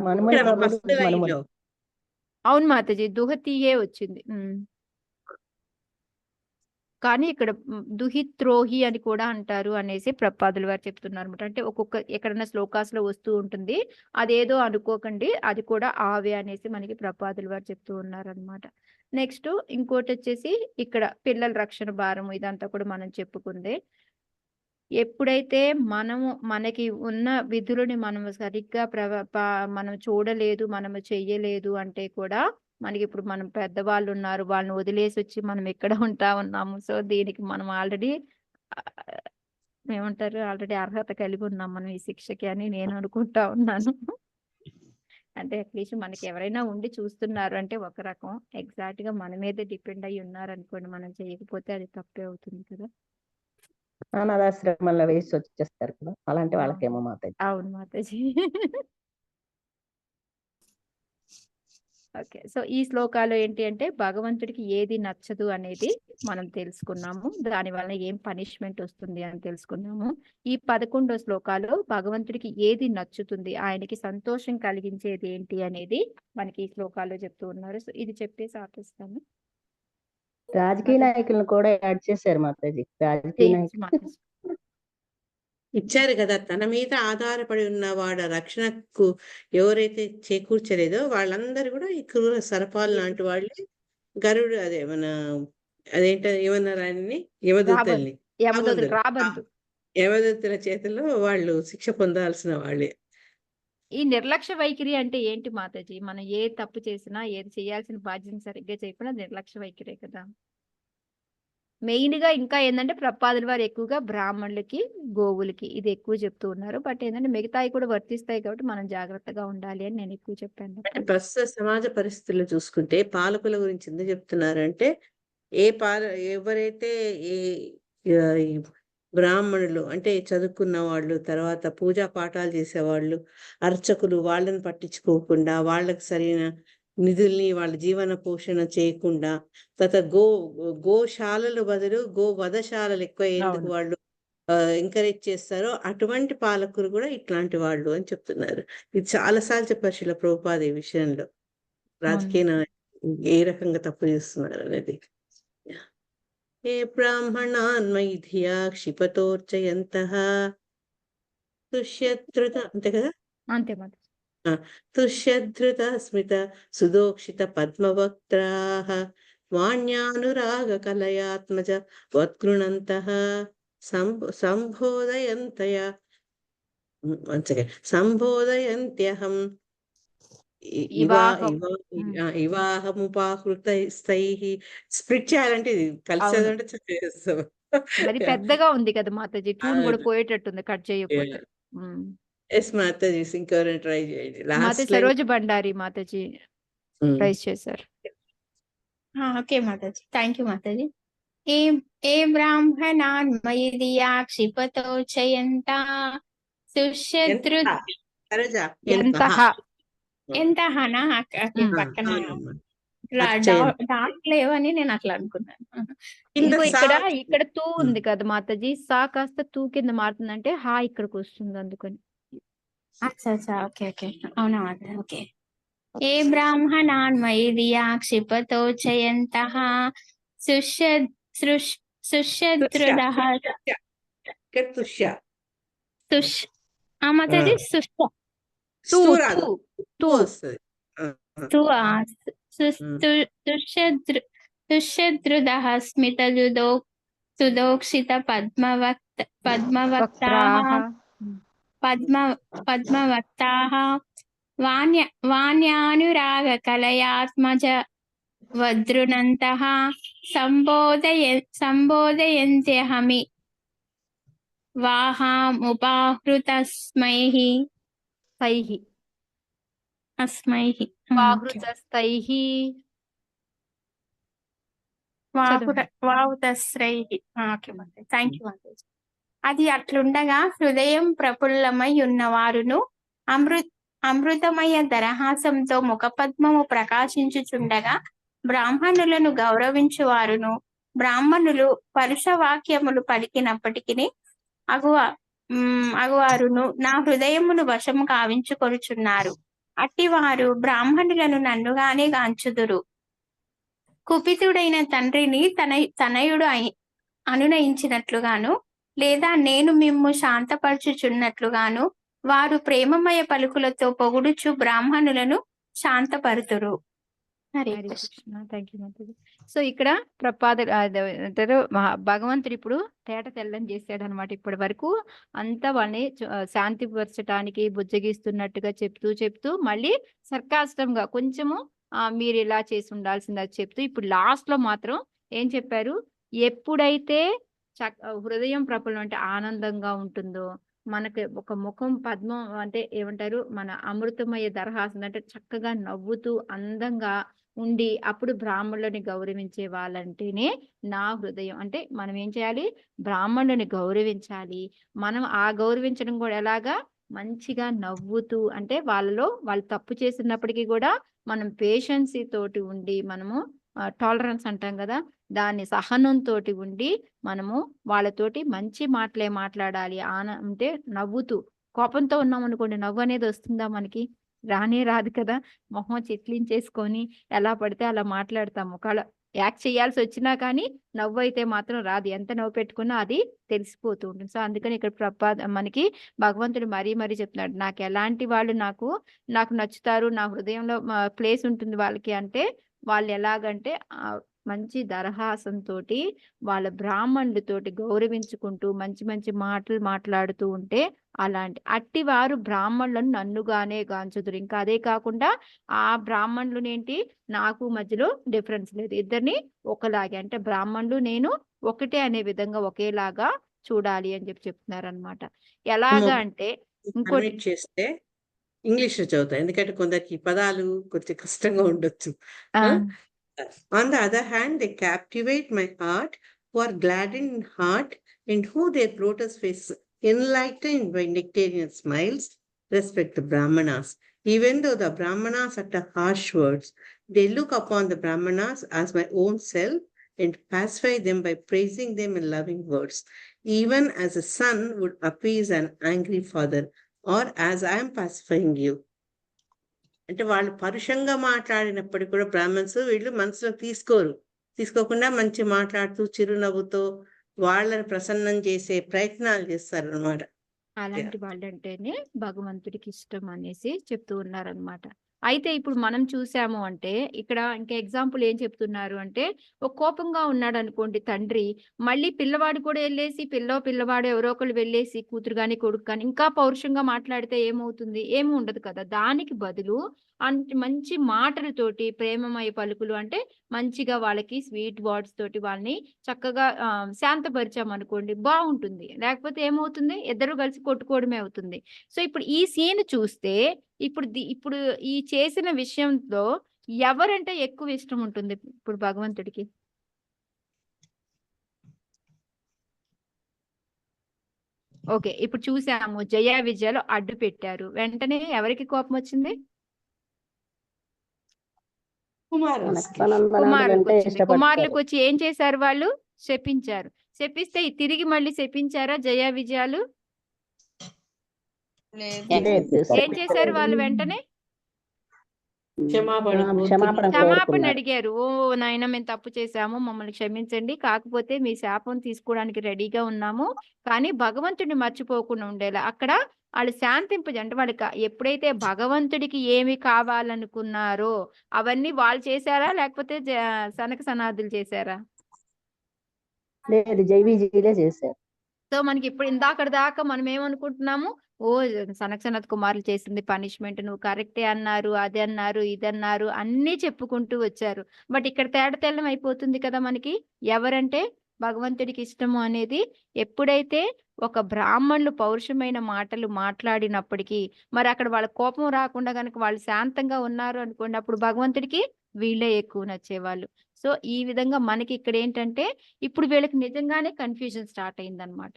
మనుమలు కాబోలు మనుమలు. అవును మాతాజీ, దుహతియే వచ్చింది. కానీ ఇక్కడ దుహిత్రోహి అని కూడా అంటారు అనేసి ప్రభుపాదుల వారు చెప్తున్నారు అనమాట. అంటే ఒక్కొక్క ఎక్కడైనా శ్లోకాస్లో వస్తూ ఉంటుంది, అదేదో అనుకోకండి, అది కూడా ఆవే అనేసి మనకి ప్రభుపాదుల వారు చెప్తూ ఉన్నారనమాట. నెక్స్ట్ ఇంకోటి వచ్చేసి ఇక్కడ పిల్లల రక్షణ భారం, ఇదంతా కూడా మనం చెప్పుకుందే. ఎప్పుడైతే మనకి ఉన్న విధులని మనం సరిగ్గా మనం చూడలేదు, మనము చెయ్యలేదు అంటే కూడా మనకి ఇప్పుడు మనం పెద్దవాళ్ళు ఉన్నారు, వాళ్ళని వదిలేసి వచ్చి మనం ఎక్కడ ఉంటా ఉన్నాము. సో దీనికి మనం ఆల్రెడీ ఏమంటారు, ఆల్రెడీ అర్హత కలిగి ఉన్నాం మనం ఈ శిక్షకి అని నేను అనుకుంటా ఉన్నాను. అంటే అట్లీస్ట్ మనకి ఎవరైనా ఉండి చూస్తున్నారు అంటే ఒక రకం, ఎగ్జాక్ట్ గా మన మీద డిపెండ్ అయ్యి ఉన్నారు అనుకోండి, మనం చేయకపోతే అది తప్పే అవుతుంది కదా. అనాథాశ్రమంలో వేసి వచ్చేస్తారు కదా, అలాంటి వాళ్ళకేమో మాతాజీ. అవును మాతాజీ. ఓకే, సో ఈ శ్లోకాలు ఏంటి అంటే భగవంతుడికి ఏది నచ్చదు అనేది మనం తెలుసుకున్నాము, దాని వల్ల ఏం పనిష్మెంట్ వస్తుంది అని తెలుసుకున్నాము. ఈ 11 శ్లోకాలు భగవంతుడికి ఏది నచ్చుతుంది, ఆయనకి సంతోషం కలిగించేది ఏంటి అనేది మనకి ఈ శ్లోకాల్లో చెప్తూ ఉన్నారు. సో ఇది చెప్పేసి ఆపిస్తాను. రాజకీయ నాయకులను కూడా యాడ్ చేశారు మాతాజీ. రాజకీయ నాయకులు ఇచ్చారు కదా, తన మీద ఆధారపడి ఉన్న వాడు రక్షణకు ఎవరైతే చేకూర్చలేదో వాళ్ళందరూ కూడా ఈ క్రూర సర్పాలు లాంటి వాళ్ళే, గరుడు అదే మన అదేంట ఏమన్నారు ఆయన్ని, యమదూతల్ని, యమదూతల చేతిలో వాళ్ళు శిక్ష పొందాల్సిన వాళ్ళే. ఈ నిర్లక్ష్య వైఖరి అంటే ఏంటి మాతాజీ? మనం ఏ తప్పు చేసినా, ఏది చేయాల్సిన బాధ్యత సరిగ్గా చేయకుండా నిర్లక్ష్య వైఖరే కదా. మెయిన్ గా ఇంకా ఏంటంటే ప్రపాదుల వారు ఎక్కువగా బ్రాహ్మణులకి, గోవులకి ఇది ఎక్కువ చెప్తూ ఉన్నారు. బట్ ఏంటంటే మిగతాయి కూడా వర్తిస్తాయి కాబట్టి మనం జాగ్రత్తగా ఉండాలి అని నేను ఎక్కువ చెప్పాను. అంటే ప్రస్తుత సమాజ పరిస్థితుల్లో చూసుకుంటే పాలకుల గురించి ఎందుకు చెప్తున్నారంటే ఎవరైతే ఈ ఈ బ్రాహ్మణులు అంటే చదువుకున్న వాళ్ళు, తర్వాత పూజా పాఠాలు చేసేవాళ్ళు, అర్చకులు వాళ్ళని పట్టించుకోకుండా వాళ్ళకి సరైన నిధుల్ని వాళ్ళ జీవన పోషణ చేయకుండా, తర్వాత గోశాలలు బదులు వధశాలలు ఎక్కువ ఎందుకు వాళ్ళు ఎంకరేజ్ చేస్తారో అటువంటి పాలకులు కూడా ఇట్లాంటి వాళ్ళు అని చెప్తున్నారు. ఇది చాలాసార్లు చెప్పారు శిల ప్రభుపాద ఈ విషయంలో. రాజకీయ నాయకులు ఏ రకంగా తప్పు చేస్తున్నారు అనేది. ఏ బ్రాహ్మణాన్మైధియా క్షిపతోర్చయంతః తుష్యధృత అంతే కదా, అంతే మాట. తుష్యధృత స్మిత సుదోక్షిత పద్మవక్త్రాః వాణ్యానురాగ కలయాత్మజ వత్కృణంతః సంబోధయంత్యహం ఇవాహముపాహృతైః. స్ప్లిట్ చేయాలంటే ఇది కలిసి చదవంటే చదివేస్తాం. అది పెద్దగా ఉంది కదా మాతాజీ, ట్యూన్ కూడా పోయేటట్టుంది కట్ చేయకపోతే. ఎస్ మాతాజీ, ఇంకెవరైనా ట్రై చేయండి. మాతాజీ సరోజ బండారి మాతాజీ రైజ్ చేశారు. ఓకే మాతాజీ, థ్యాంక్ యూ మాతాజీ. ఏ బ్రాహ్మణాన్మయిదియా క్షిపతో చయంత సుశత్రు ఎంతహనా పక్కన డాట్ లేవని నేను అట్లా అనుకున్నాను. ఇంకో ఇక్కడ తూ ఉంది కదా మాతాజీ, సా కాస్త తూ కింద మారుతుందంటే హా ఇక్కడికి వస్తుంది అందుకని. అచ్చా ఓకే ఓకే, అవునా మాతాజీ. ఓకే. ఏ బ్రాహ్మణాన్మయిదియా క్షిపతో చయంతః సుశత్రుదః మాతాజీ తుష్యద్రుదః సుదోక్షిత పద్మవక్తాః వాణ్యానురాగ కలయాత్మజ వద్రునంతః సంబోధయంత్యహమి వాహాముపాహృతస్మైః అస్మైః వాహుతస్రైః. ఓకే మాతాజీ, థ్యాంక్ యూ మాతాజీ. అది అట్లుండగా హృదయం ప్రఫుల్లమై ఉన్నవారును అమృతమయ దరహాసంతో ముఖపద్మము ప్రకాశించుచుండగా బ్రాహ్మణులను గౌరవించువారును బ్రాహ్మణులు పరుష వాక్యములు పలికినప్పటికీ అగువారును నా హృదయమును వశము కావించుకొనుచున్నారు. అట్టివారు బ్రాహ్మణులను నన్నుగానే గాంచుదురు. కుపితుడైన తండ్రిని తనయుడు అనునయించినట్లుగాను లేదా నేను మిమ్ము శాంతపరచుచున్నట్లుగాను వారు ప్రేమమయ పలుకులతో పొగుడుచు బ్రాహ్మణులను శాంతపరుతురు. హరే కృష్ణ. థ్యాంక్ యూ మాతాజీ. సో ఇక్కడ భగవంతుడు ఇప్పుడు తేట తెల్లని చేశాడు అనమాట. ఇప్పటి వరకు అంతా వాళ్ళని శాంతిపరచడానికి బుజ్జగిస్తున్నట్టుగా చెప్తూ మళ్ళీ సర్కాస్టంగా కొంచెము మీరు ఇలా చేసి ఉండాల్సిందా చెప్తూ ఇప్పుడు లాస్ట్ లో మాత్రం ఏం చెప్పారు, ఎప్పుడైతే హృదయం ప్రఫుల్లం అంటే ఆనందంగా ఉంటుందో, మనకి ఒక ముఖం పద్మం అంటే ఏమంటారు మన అమృతమయ దరహాసం అంటే చక్కగా నవ్వుతూ అందంగా ఉండి అప్పుడు బ్రాహ్మణులని గౌరవించే వాళ్ళంటేనే నా హృదయం. అంటే మనం ఏం చేయాలి, బ్రాహ్మణుని గౌరవించాలి. మనం ఆ గౌరవించడం కూడా ఎలాగా, మంచిగా నవ్వుతూ, అంటే వాళ్ళు తప్పు చేసినప్పటికీ కూడా మనం పేషెన్సీ తోటి ఉండి, మనము టాలరెన్స్ అంటాం కదా, దాన్ని సహనంతో ఉండి మనము వాళ్ళతోటి మంచి మాటలే మాట్లాడాలి. అంటే నవ్వుతూ, కోపంతో ఉన్నాం అనుకోండి నవ్వు అనేది వస్తుందా మనకి? రానే రాదు కదా. మొహం చిట్లించేసుకొని ఎలా పడితే అలా మాట్లాడతాము. ఒకవేళ యాక్ట్ చేయాల్సి వచ్చినా కానీ నవ్వు అయితే మాత్రం రాదు. ఎంత నవ్వు పెట్టుకున్నా అది తెలిసిపోతూ ఉంటుంది. సో అందుకని ఇక్కడ మనకి భగవంతుడు మరీ చెప్తున్నాడు, నాకు ఎలాంటి వాళ్ళు నాకు నచ్చుతారు, నా హృదయంలో ప్లేస్ ఉంటుంది వాళ్ళకి అంటే వాళ్ళు ఎలాగంటే మంచి దరహాసంతో వాళ్ళ బ్రాహ్మణులతోటి గౌరవించుకుంటూ మంచి మంచి మాటలు మాట్లాడుతూ ఉంటే అలాంటి అట్టివారు బ్రాహ్మణులను నన్నుగానే గాంచుదురు. ఇంకా అదే కాకుండా ఆ బ్రాహ్మణులు నాకు మధ్యలో డిఫరెన్స్ లేదు, ఇద్దరిని ఒకలాగే, అంటే బ్రాహ్మణులు నేను ఒకటే అనే విధంగా ఒకేలాగా చూడాలి అని చెప్తున్నారనమాట. ఎలాగా అంటే ఇంకోటి పర్మిట్ చేస్తే ఇంగ్లీష్ లో చదువుతా, ఎందుకంటే కొందరికి ఈ పదాలు కొంచెం కష్టంగా ఉండొచ్చు. On the other hand, they captivate my heart, who are gladdened in heart, and who their lotus face enlightened by nectarian smiles, respect the Brahmanas. Even though the Brahmanas utter harsh words, they look upon the Brahmanas as my own self and pacify them by praising them in loving words, even as a son would appease an angry father, or as I am pacifying you. అంటే వాళ్ళు పరుషంగా మాట్లాడినప్పటికీ కూడా బ్రాహ్మణ్స్ వీళ్ళు మనసులో తీసుకోకుండా మంచి మాట్లాడుతూ చిరునవ్వుతో వాళ్ళని ప్రసన్నం చేసే ప్రయత్నాలు చేస్తారు అనమాట. అలాంటి వాళ్ళంటేనే భగవంతుడికి ఇష్టం అనేసి చెప్తూ ఉన్నారనమాట. అయితే ఇప్పుడు మనం చూసాము అంటే ఇక్కడ ఇంకా ఎగ్జాంపుల్ ఏం చెప్తున్నారు అంటే, ఒక కోపంగా ఉన్నాడు అనుకోండి తండ్రి, మళ్ళీ పిల్లవాడు కూడా వెళ్ళేసి పిల్లవాడు ఎవరో ఒకళ్ళు వెళ్ళేసి కూతురు కానీ కొడుకు కానీ ఇంకా పౌరుషంగా మాట్లాడితే ఏమవుతుంది? ఏమి ఉండదు కదా. దానికి బదులు మంచి మాటలతోటి ప్రేమమయ పలుకులు అంటే మంచిగా వాళ్ళకి స్వీట్ వర్డ్స్ తోటి వాళ్ళని చక్కగా శాంతపరిచామనుకోండి బాగుంటుంది. లేకపోతే ఏమవుతుంది? ఇద్దరు కలిసి కొట్టుకోవడమే అవుతుంది. సో ఇప్పుడు ఈ సీన్ చూస్తే ఇప్పుడు ఈ చేసిన విషయంలో ఎవరంటే ఎక్కువ ఇష్టం ఉంటుంది ఇప్పుడు భగవంతుడికి? ఓకే, ఇప్పుడు చూసాము జయ విజయాలు అడ్డు పెట్టారు, వెంటనే ఎవరికి కోపం వచ్చింది? కుమారులకు వచ్చింది. కుమారులకు వచ్చి ఏం చేశారు? వాళ్ళు శపించారు. శపిస్తే తిరిగి మళ్ళీ శపించారా జయ విజయాలు? ఏం చేశారు వాళ్ళు? వెంటనే క్షమాపణ అడిగారు. ఓ నాయన, మేము తప్పు చేశాము, మమ్మల్ని క్షమించండి, కాకపోతే మీ శాపం తీసుకోవడానికి రెడీగా ఉన్నాము, కానీ భగవంతుడిని మర్చిపోకుండా ఉండేలా అక్కడ వాళ్ళు అంటే వాళ్ళకి ఎప్పుడైతే భగవంతుడికి ఏమి కావాలనుకున్నారో అవన్నీ వాళ్ళు చేశారా లేకపోతే సనక సనాదులు చేశారా? లేదు, జైవీజీలే చేశారు. సో మనకి ఇప్పుడు ఇందాక దాకా మనం ఏమనుకుంటున్నాము, ఓ సనత్ కుమారులు చేసింది పనిష్మెంట్, నువ్వు కరెక్టే అన్నారు, అది అన్నారు, ఇది అన్నారు, అన్నీ చెప్పుకుంటూ వచ్చారు. బట్ ఇక్కడ తెల్లం అయిపోతుంది కదా మనకి ఎవరంటే భగవంతుడికి ఇష్టము అనేది. ఎప్పుడైతే ఒక బ్రాహ్మణులు పౌరుషమైన మాటలు మాట్లాడినప్పటికీ మరి అక్కడ వాళ్ళ కోపం రాకుండా కనుక వాళ్ళు శాంతంగా ఉన్నారు అనుకోండి, అప్పుడు భగవంతుడికి వీళ్ళే ఎక్కువ నచ్చేవాళ్ళు. సో ఈ విధంగా మనకి ఇక్కడ ఏంటంటే ఇప్పుడు వీళ్ళకి నిజంగానే కన్ఫ్యూజన్ స్టార్ట్ అయిందనమాట.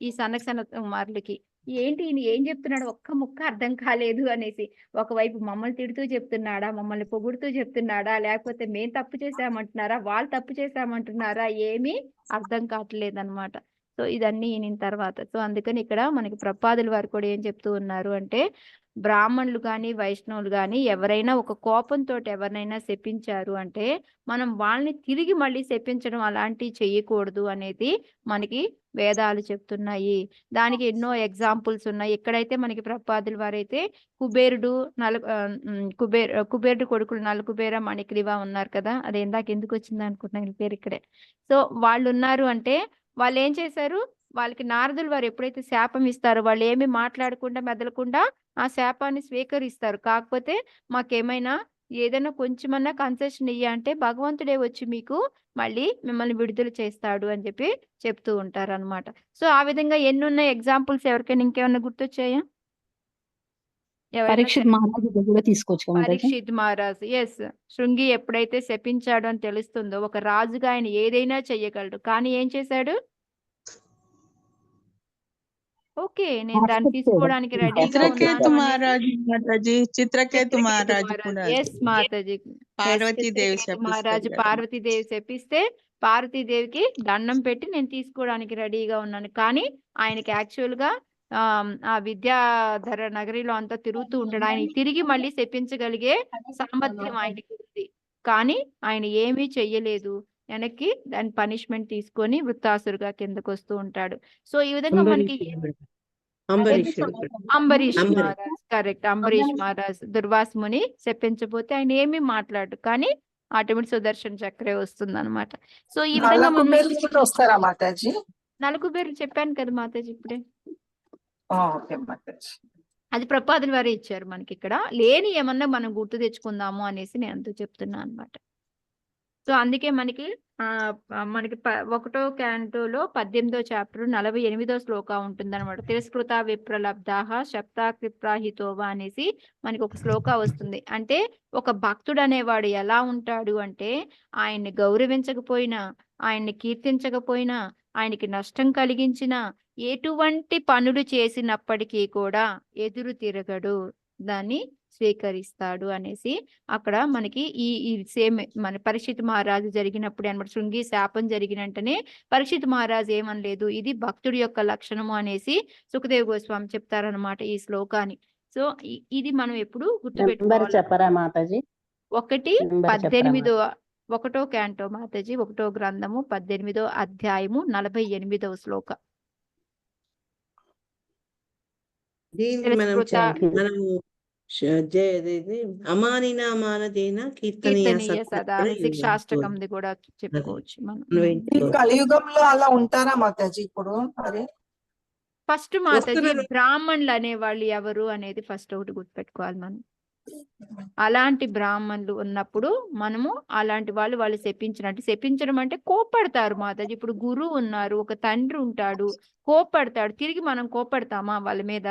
ఈ సనత్ కుమారులకి ఏంటి ఈయన ఏం చెప్తున్నాడు, ఒక్క ముక్క అర్థం కాలేదు అనేసి. ఒకవైపు మమ్మల్ని తిడుతూ చెప్తున్నాడా, మమ్మల్ని పొగుడుతూ చెప్తున్నాడా, లేకపోతే మేం తప్పు చేసామంటున్నారా, వాళ్ళు తప్పు చేసామంటున్నారా, ఏమీ అర్థం కావట్లేదు అనమాట. సో ఇదన్నీ ఈయన తర్వాత. సో అందుకని ఇక్కడ మనకి ప్రపాదుల వారు కూడా ఏం చెప్తూ ఉన్నారు అంటే, బ్రాహ్మణులు కానీ వైష్ణవులు కానీ ఎవరైనా ఒక కోపంతో ఎవరినైనా శపించారు అంటే మనం వాళ్ళని తిరిగి మళ్ళీ శపించడం అలాంటివి చేయకూడదు అనేది మనకి వేదాలు చెప్తున్నాయి. దానికి ఎన్నో ఎగ్జాంపుల్స్ ఉన్నాయి. ఎక్కడైతే మనకి ప్రపాదుల వారైతే కుబేరుడు కుబేరుడు కొడుకులు నల కుబేర మణిగ్రీవ ఉన్నారు కదా, అది ఇందాక ఎందుకు వచ్చింది అనుకుంటున్నాను పేరు ఇక్కడే. సో వాళ్ళు ఉన్నారు అంటే వాళ్ళు ఏం చేశారు, వాళ్ళకి నారదులు వారు ఎప్పుడైతే శాపం ఇస్తారో వాళ్ళు ఏమి మాట్లాడకుండా మెదలకుండా ఆ శాపాన్ని స్వీకరిస్తారు. కాకపోతే మాకేమైనా ఏదైనా కొంచెమన్నా కన్సెషన్ అంటే భగవంతుడే వచ్చి మీకు మళ్ళీ మిమ్మల్ని విడుదల చేస్తాడు అని చెప్పి చెప్తూ ఉంటారు అనమాట. సో ఆ విధంగా ఎన్నున్న ఎగ్జాంపుల్స్ ఎవరికైనా ఇంకేమన్నా గుర్తొచ్చాయా? పరీక్షిత్ మహారాజ్, ఎస్, శృంగి ఎప్పుడైతే శపించాడు అని తెలుస్తుందో ఒక రాజుగా ఆయన ఏదైనా చెయ్యగలడు, కానీ ఏం చేశాడు? ఓకే, నేను దాన్ని తీసుకోవడానికి రెడీగా పార్వతీదేవి చెప్పిస్తే పార్వతీదేవికి దండం పెట్టి నేను తీసుకోవడానికి రెడీగా ఉన్నాను. కానీ ఆయనకి యాక్చువల్ గా ఆ విద్యాధర నగరిలో అంతా తిరుగుతూ ఉంటాడు. ఆయన తిరిగి మళ్ళీ శపించగలిగే సామర్థ్యం ఆయనకి ఉంది, కానీ ఆయన ఏమీ చెయ్యలేదు. వెనక్కి దాని పనిష్మెంట్ తీసుకొని వృత్తాసురుగా కిందకు వస్తూ ఉంటాడు. సో ఈ విధంగా మనకి అంబరీష్ మహారాజ్, కరెక్ట్, అంబరీష్ మహారాజ్ దుర్వాసముని శపించబోతే ఆయన ఏమీ మాట్లాడు, కానీ ఆటోమేటిక్ సుదర్శన చక్రే వస్తుంది అనమాట. సో ఈ విధంగా నల్ల మనం కుబేరులు కూడా వస్తారా మాతాజీ? నలుగుబేర్లు చెప్పాను కదా మాతాజీ ఇప్పుడే. ఓకే మాతాజీ. అది ప్రపాదుల వారే ఇచ్చారు మనకి. ఇక్కడ లేని ఏమన్నా మనం గుర్తు తెచ్చుకుందాము అనేసి నేను అంతా చెప్తున్నా అనమాట. సో అందుకే మనకి మనకి 1వ క్యాంటోలో 18వ చాప్టర్ 48వ శ్లోక ఉంటుందన్నమాట. తిరస్కృత విప్రలబ్ధాః శప్తాకృప్రాహితోవా అనేసి మనకి ఒక శ్లోక వస్తుంది. అంటే ఒక భక్తుడు అనేవాడు ఎలా ఉంటాడు అంటే, ఆయన్ని గౌరవించకపోయినా, ఆయన్ని కీర్తించకపోయినా, ఆయనకి నష్టం కలిగించిన ఎటువంటి పనులు చేసినప్పటికీ కూడా ఎదురు తిరగడు, దాన్ని స్వీకరిస్తాడు అనేసి అక్కడ మనకి ఈ సేమ్ మన పరీక్షిత్ మహారాజు జరిగినప్పుడు అనమాట. శృంగి శాపం జరిగిన వెంటనే పరీక్షిత్ మహారాజు ఏమనలేదు, ఇది భక్తుడి యొక్క లక్షణము అనేసి సుఖదేవ్ గోస్వామి చెప్తారనమాట ఈ శ్లోకాన్ని. సో ఇది మనం ఎప్పుడు గుర్తుపెట్టుకోవాలి. చెప్పరా మాతాజీ? 1వ క్యాంటో మాతాజీ, 1వ గ్రంథము 18వ అధ్యాయము 48వ శ్లోక. దీన్ని మనము అమానినా మానదేన కీర్తనీయ సదా శిక్షాష్టకంది కూడా చెప్పుకోవచ్చు మనం. కలియుగంలో అలా ఉంటారా మాతాజీ ఇప్పుడు? మరి ఫస్ట్ మాతాజీ బ్రాహ్మణులు అనేవాళ్ళు ఎవరు అనేది ఫస్ట్ ఒకటి గుర్తుపెట్టుకోవాలి మనం. అలాంటి బ్రాహ్మణులు ఉన్నప్పుడు మనము అలాంటి వాళ్ళు శపించడం అంటే కోపడతారు మాతాజీ. ఇప్పుడు గురువు ఉన్నారు, ఒక తండ్రి ఉంటాడు, కోపడతాడు. తిరిగి మనం కోపడతామా వాళ్ళ మీద?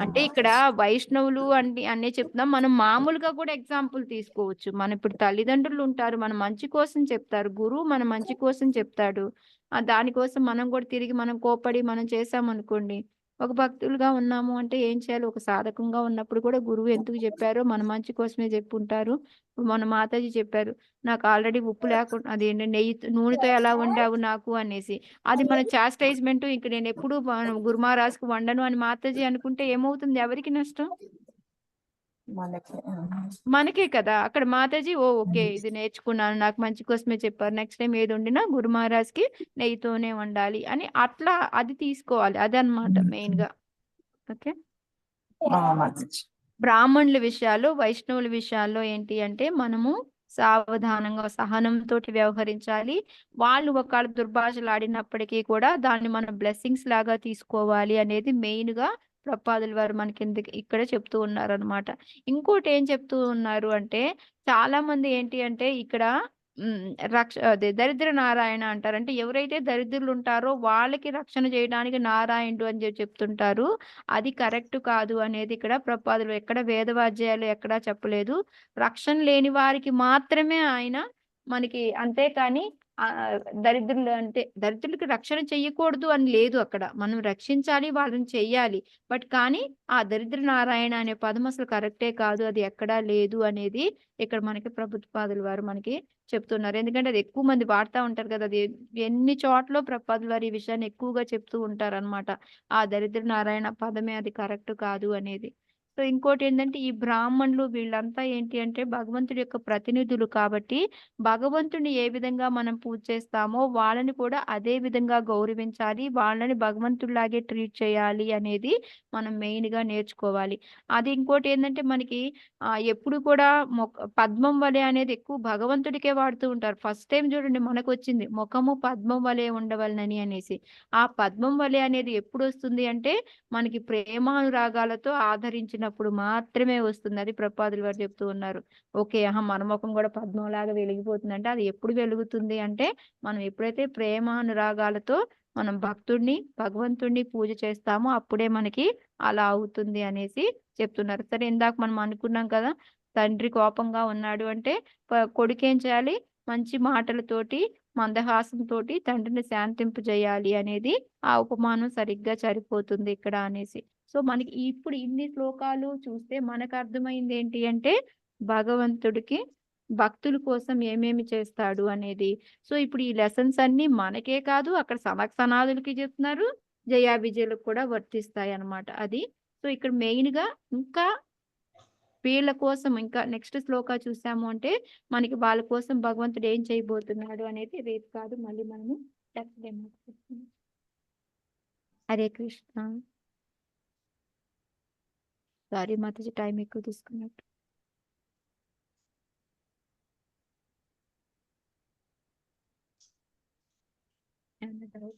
అంటే ఇక్కడ వైష్ణవులు అనే చెప్తున్నాం. మనం మామూలుగా కూడా ఎగ్జాంపుల్ తీసుకోవచ్చు. మన ఇప్పుడు తల్లిదండ్రులు ఉంటారు, మన మంచి కోసం చెప్తారు, గురువు మన మంచి కోసం చెప్తాడు. దానికోసం మనం కూడా తిరిగి మనం కోపడి మనం చేసామనుకోండి, ఒక భక్తులుగా ఉన్నాము అంటే ఏం చేయాలి? ఒక సాధకంగా ఉన్నప్పుడు కూడా గురువు ఎందుకు చెప్పారో మన మంచి కోసమే చెప్పుంటారు. మన మాతాజీ చెప్పారు, నాకు ఆల్రెడీ ఉప్పు లేకుండా అది నూనెతో ఎలా వండావు నాకు అనేసి. అది మన చాస్టైజ్మెంట్. ఇంక నేను ఎప్పుడు గురు మహారాజ్కి వండను అని మాతాజీ అనుకుంటే ఏమవుతుంది? ఎవరికి నష్టం? మనకే కదా. అక్కడ మాతాజీ ఓకే ఇది నేర్చుకున్నాను, నాకు మంచి కోసమే చెప్పారు, నెక్స్ట్ టైం ఏది వండినా గురు మహారాజ్కి నెయ్యితోనే వండాలి అని అట్లా అది తీసుకోవాలి. అదనమాట మెయిన్ గా. ఓకే, బ్రాహ్మణుల విషయాల్లో, వైష్ణవుల విషయాల్లో ఏంటి అంటే మనము సావధానంగా సహనంతో వ్యవహరించాలి. వాళ్ళు ఒకవేళ దుర్భాషలు ఆడినప్పటికీ కూడా దాన్ని మనం బ్లెస్సింగ్స్ లాగా తీసుకోవాలి అనేది మెయిన్ గా ప్రపాదుల వారు మనకి ఇక్కడ చెప్తూ ఉన్నారు అనమాట. ఇంకోటి ఏం చెప్తూ ఉన్నారు అంటే, చాలా మంది ఏంటి అంటే ఇక్కడ అదే దరిద్ర నారాయణ అంటారు. అంటే ఎవరైతే దరిద్రులు ఉంటారో వాళ్ళకి రక్షణ చేయడానికి నారాయణుడు అని చెప్తుంటారు. అది కరెక్ట్ కాదు అనేది ఇక్కడ ప్రపాదులు ఎక్కడ వేదవాద్యాలు ఎక్కడా చెప్పలేదు. రక్షణ లేని వారికి మాత్రమే ఆయన మనకి, అంతేకాని దరిద్రులు అంటే దరిద్రులకి రక్షణ చెయ్యకూడదు అని లేదు. అక్కడ మనం రక్షించాలి, వాళ్ళని చెయ్యాలి. బట్ కానీ ఆ దరిద్ర నారాయణ అనే పదం అసలు కరెక్టే కాదు, అది ఎక్కడా లేదు అనేది ఇక్కడ మనకి ప్రభుత్వాదుల వారు మనకి చెప్తున్నారు. ఎందుకంటే అది ఎక్కువ మంది వాడుతూ ఉంటారు కదా, అది ఎన్ని చోట్ల ప్రపాదుల వారు ఈ విషయాన్ని ఎక్కువగా చెప్తూ ఉంటారు అనమాట. ఆ దరిద్ర నారాయణ పదమే అది కరెక్ట్ కాదు అనేది. సో ఇంకోటి ఏంటంటే ఈ బ్రాహ్మణులు వీళ్ళంతా ఏంటి అంటే భగవంతుడి యొక్క ప్రతినిధులు కాబట్టి భగవంతుని ఏ విధంగా మనం పూజ చేస్తామో వాళ్ళని కూడా అదే విధంగా గౌరవించాలి, వాళ్ళని భగవంతుడిలాగే ట్రీట్ చేయాలి అనేది మనం మెయిన్ గా నేర్చుకోవాలి. అది ఇంకోటి ఏంటంటే మనకి ఎప్పుడు కూడా పద్మం వలె అనేది ఎక్కువ భగవంతుడికే వాడుతూ ఉంటారు. ఫస్ట్ టైం చూడండి మనకు వచ్చింది ముఖము పద్మం వలె ఉండవలనని అనేసి. ఆ పద్మం వలె అనేది ఎప్పుడు వస్తుంది అంటే మనకి ప్రేమానురాగాలతో ఆదరించినప్పుడు మాత్రమే వస్తుంది. అది ప్రపాదుల వారు చెప్తూ ఉన్నారు. ఓకే, మన ముఖం కూడా పద్మంలాగా వెలిగిపోతుంది అంటే అది ఎప్పుడు వెలుగుతుంది అంటే మనం ఎప్పుడైతే ప్రేమానురాగాలతో మనం భగవంతుడిని పూజ చేస్తామో అప్పుడే మనకి అలా అవుతుంది అనేసి చెప్తున్నారు. సరే, ఇందాక మనం అనుకున్నాం కదా, తండ్రి కోపంగా ఉన్నాడు అంటే కొడుకు ఏం చేయాలి? మంచి మాటలతోటి మందహాసంతో తండ్రిని శాంతింపజేయాలి అనేది ఆ ఉపమానం సరిగ్గా సరిపోతుంది ఇక్కడ అనేసి. సో మనకి ఇప్పుడు ఇన్ని శ్లోకాలు చూస్తే మనకు అర్థమైంది ఏంటి అంటే భగవంతుడికి భక్తుల కోసం ఏమేమి చేస్తాడు అనేది. సో ఇప్పుడు ఈ లెసన్స్ అన్ని మనకే కాదు, అక్కడ సనక సనాదులకి చెప్తున్నారు, జయా విజయులకు కూడా వర్తిస్తాయి అన్నమాట. అది సో ఇక్కడ మెయిన్ గా ఇంకా వీళ్ళ కోసం ఇంకా నెక్స్ట్ శ్లోక చూసాము అంటే మనకి వాళ్ళ కోసం భగవంతుడు ఏం చేయబోతున్నాడు అనేది రేపు కాదు, మళ్ళీ మనము హరే కృష్ణ. సారీ మాతాజీ, టైం ఎక్కువ తీసుకున్నట్టు.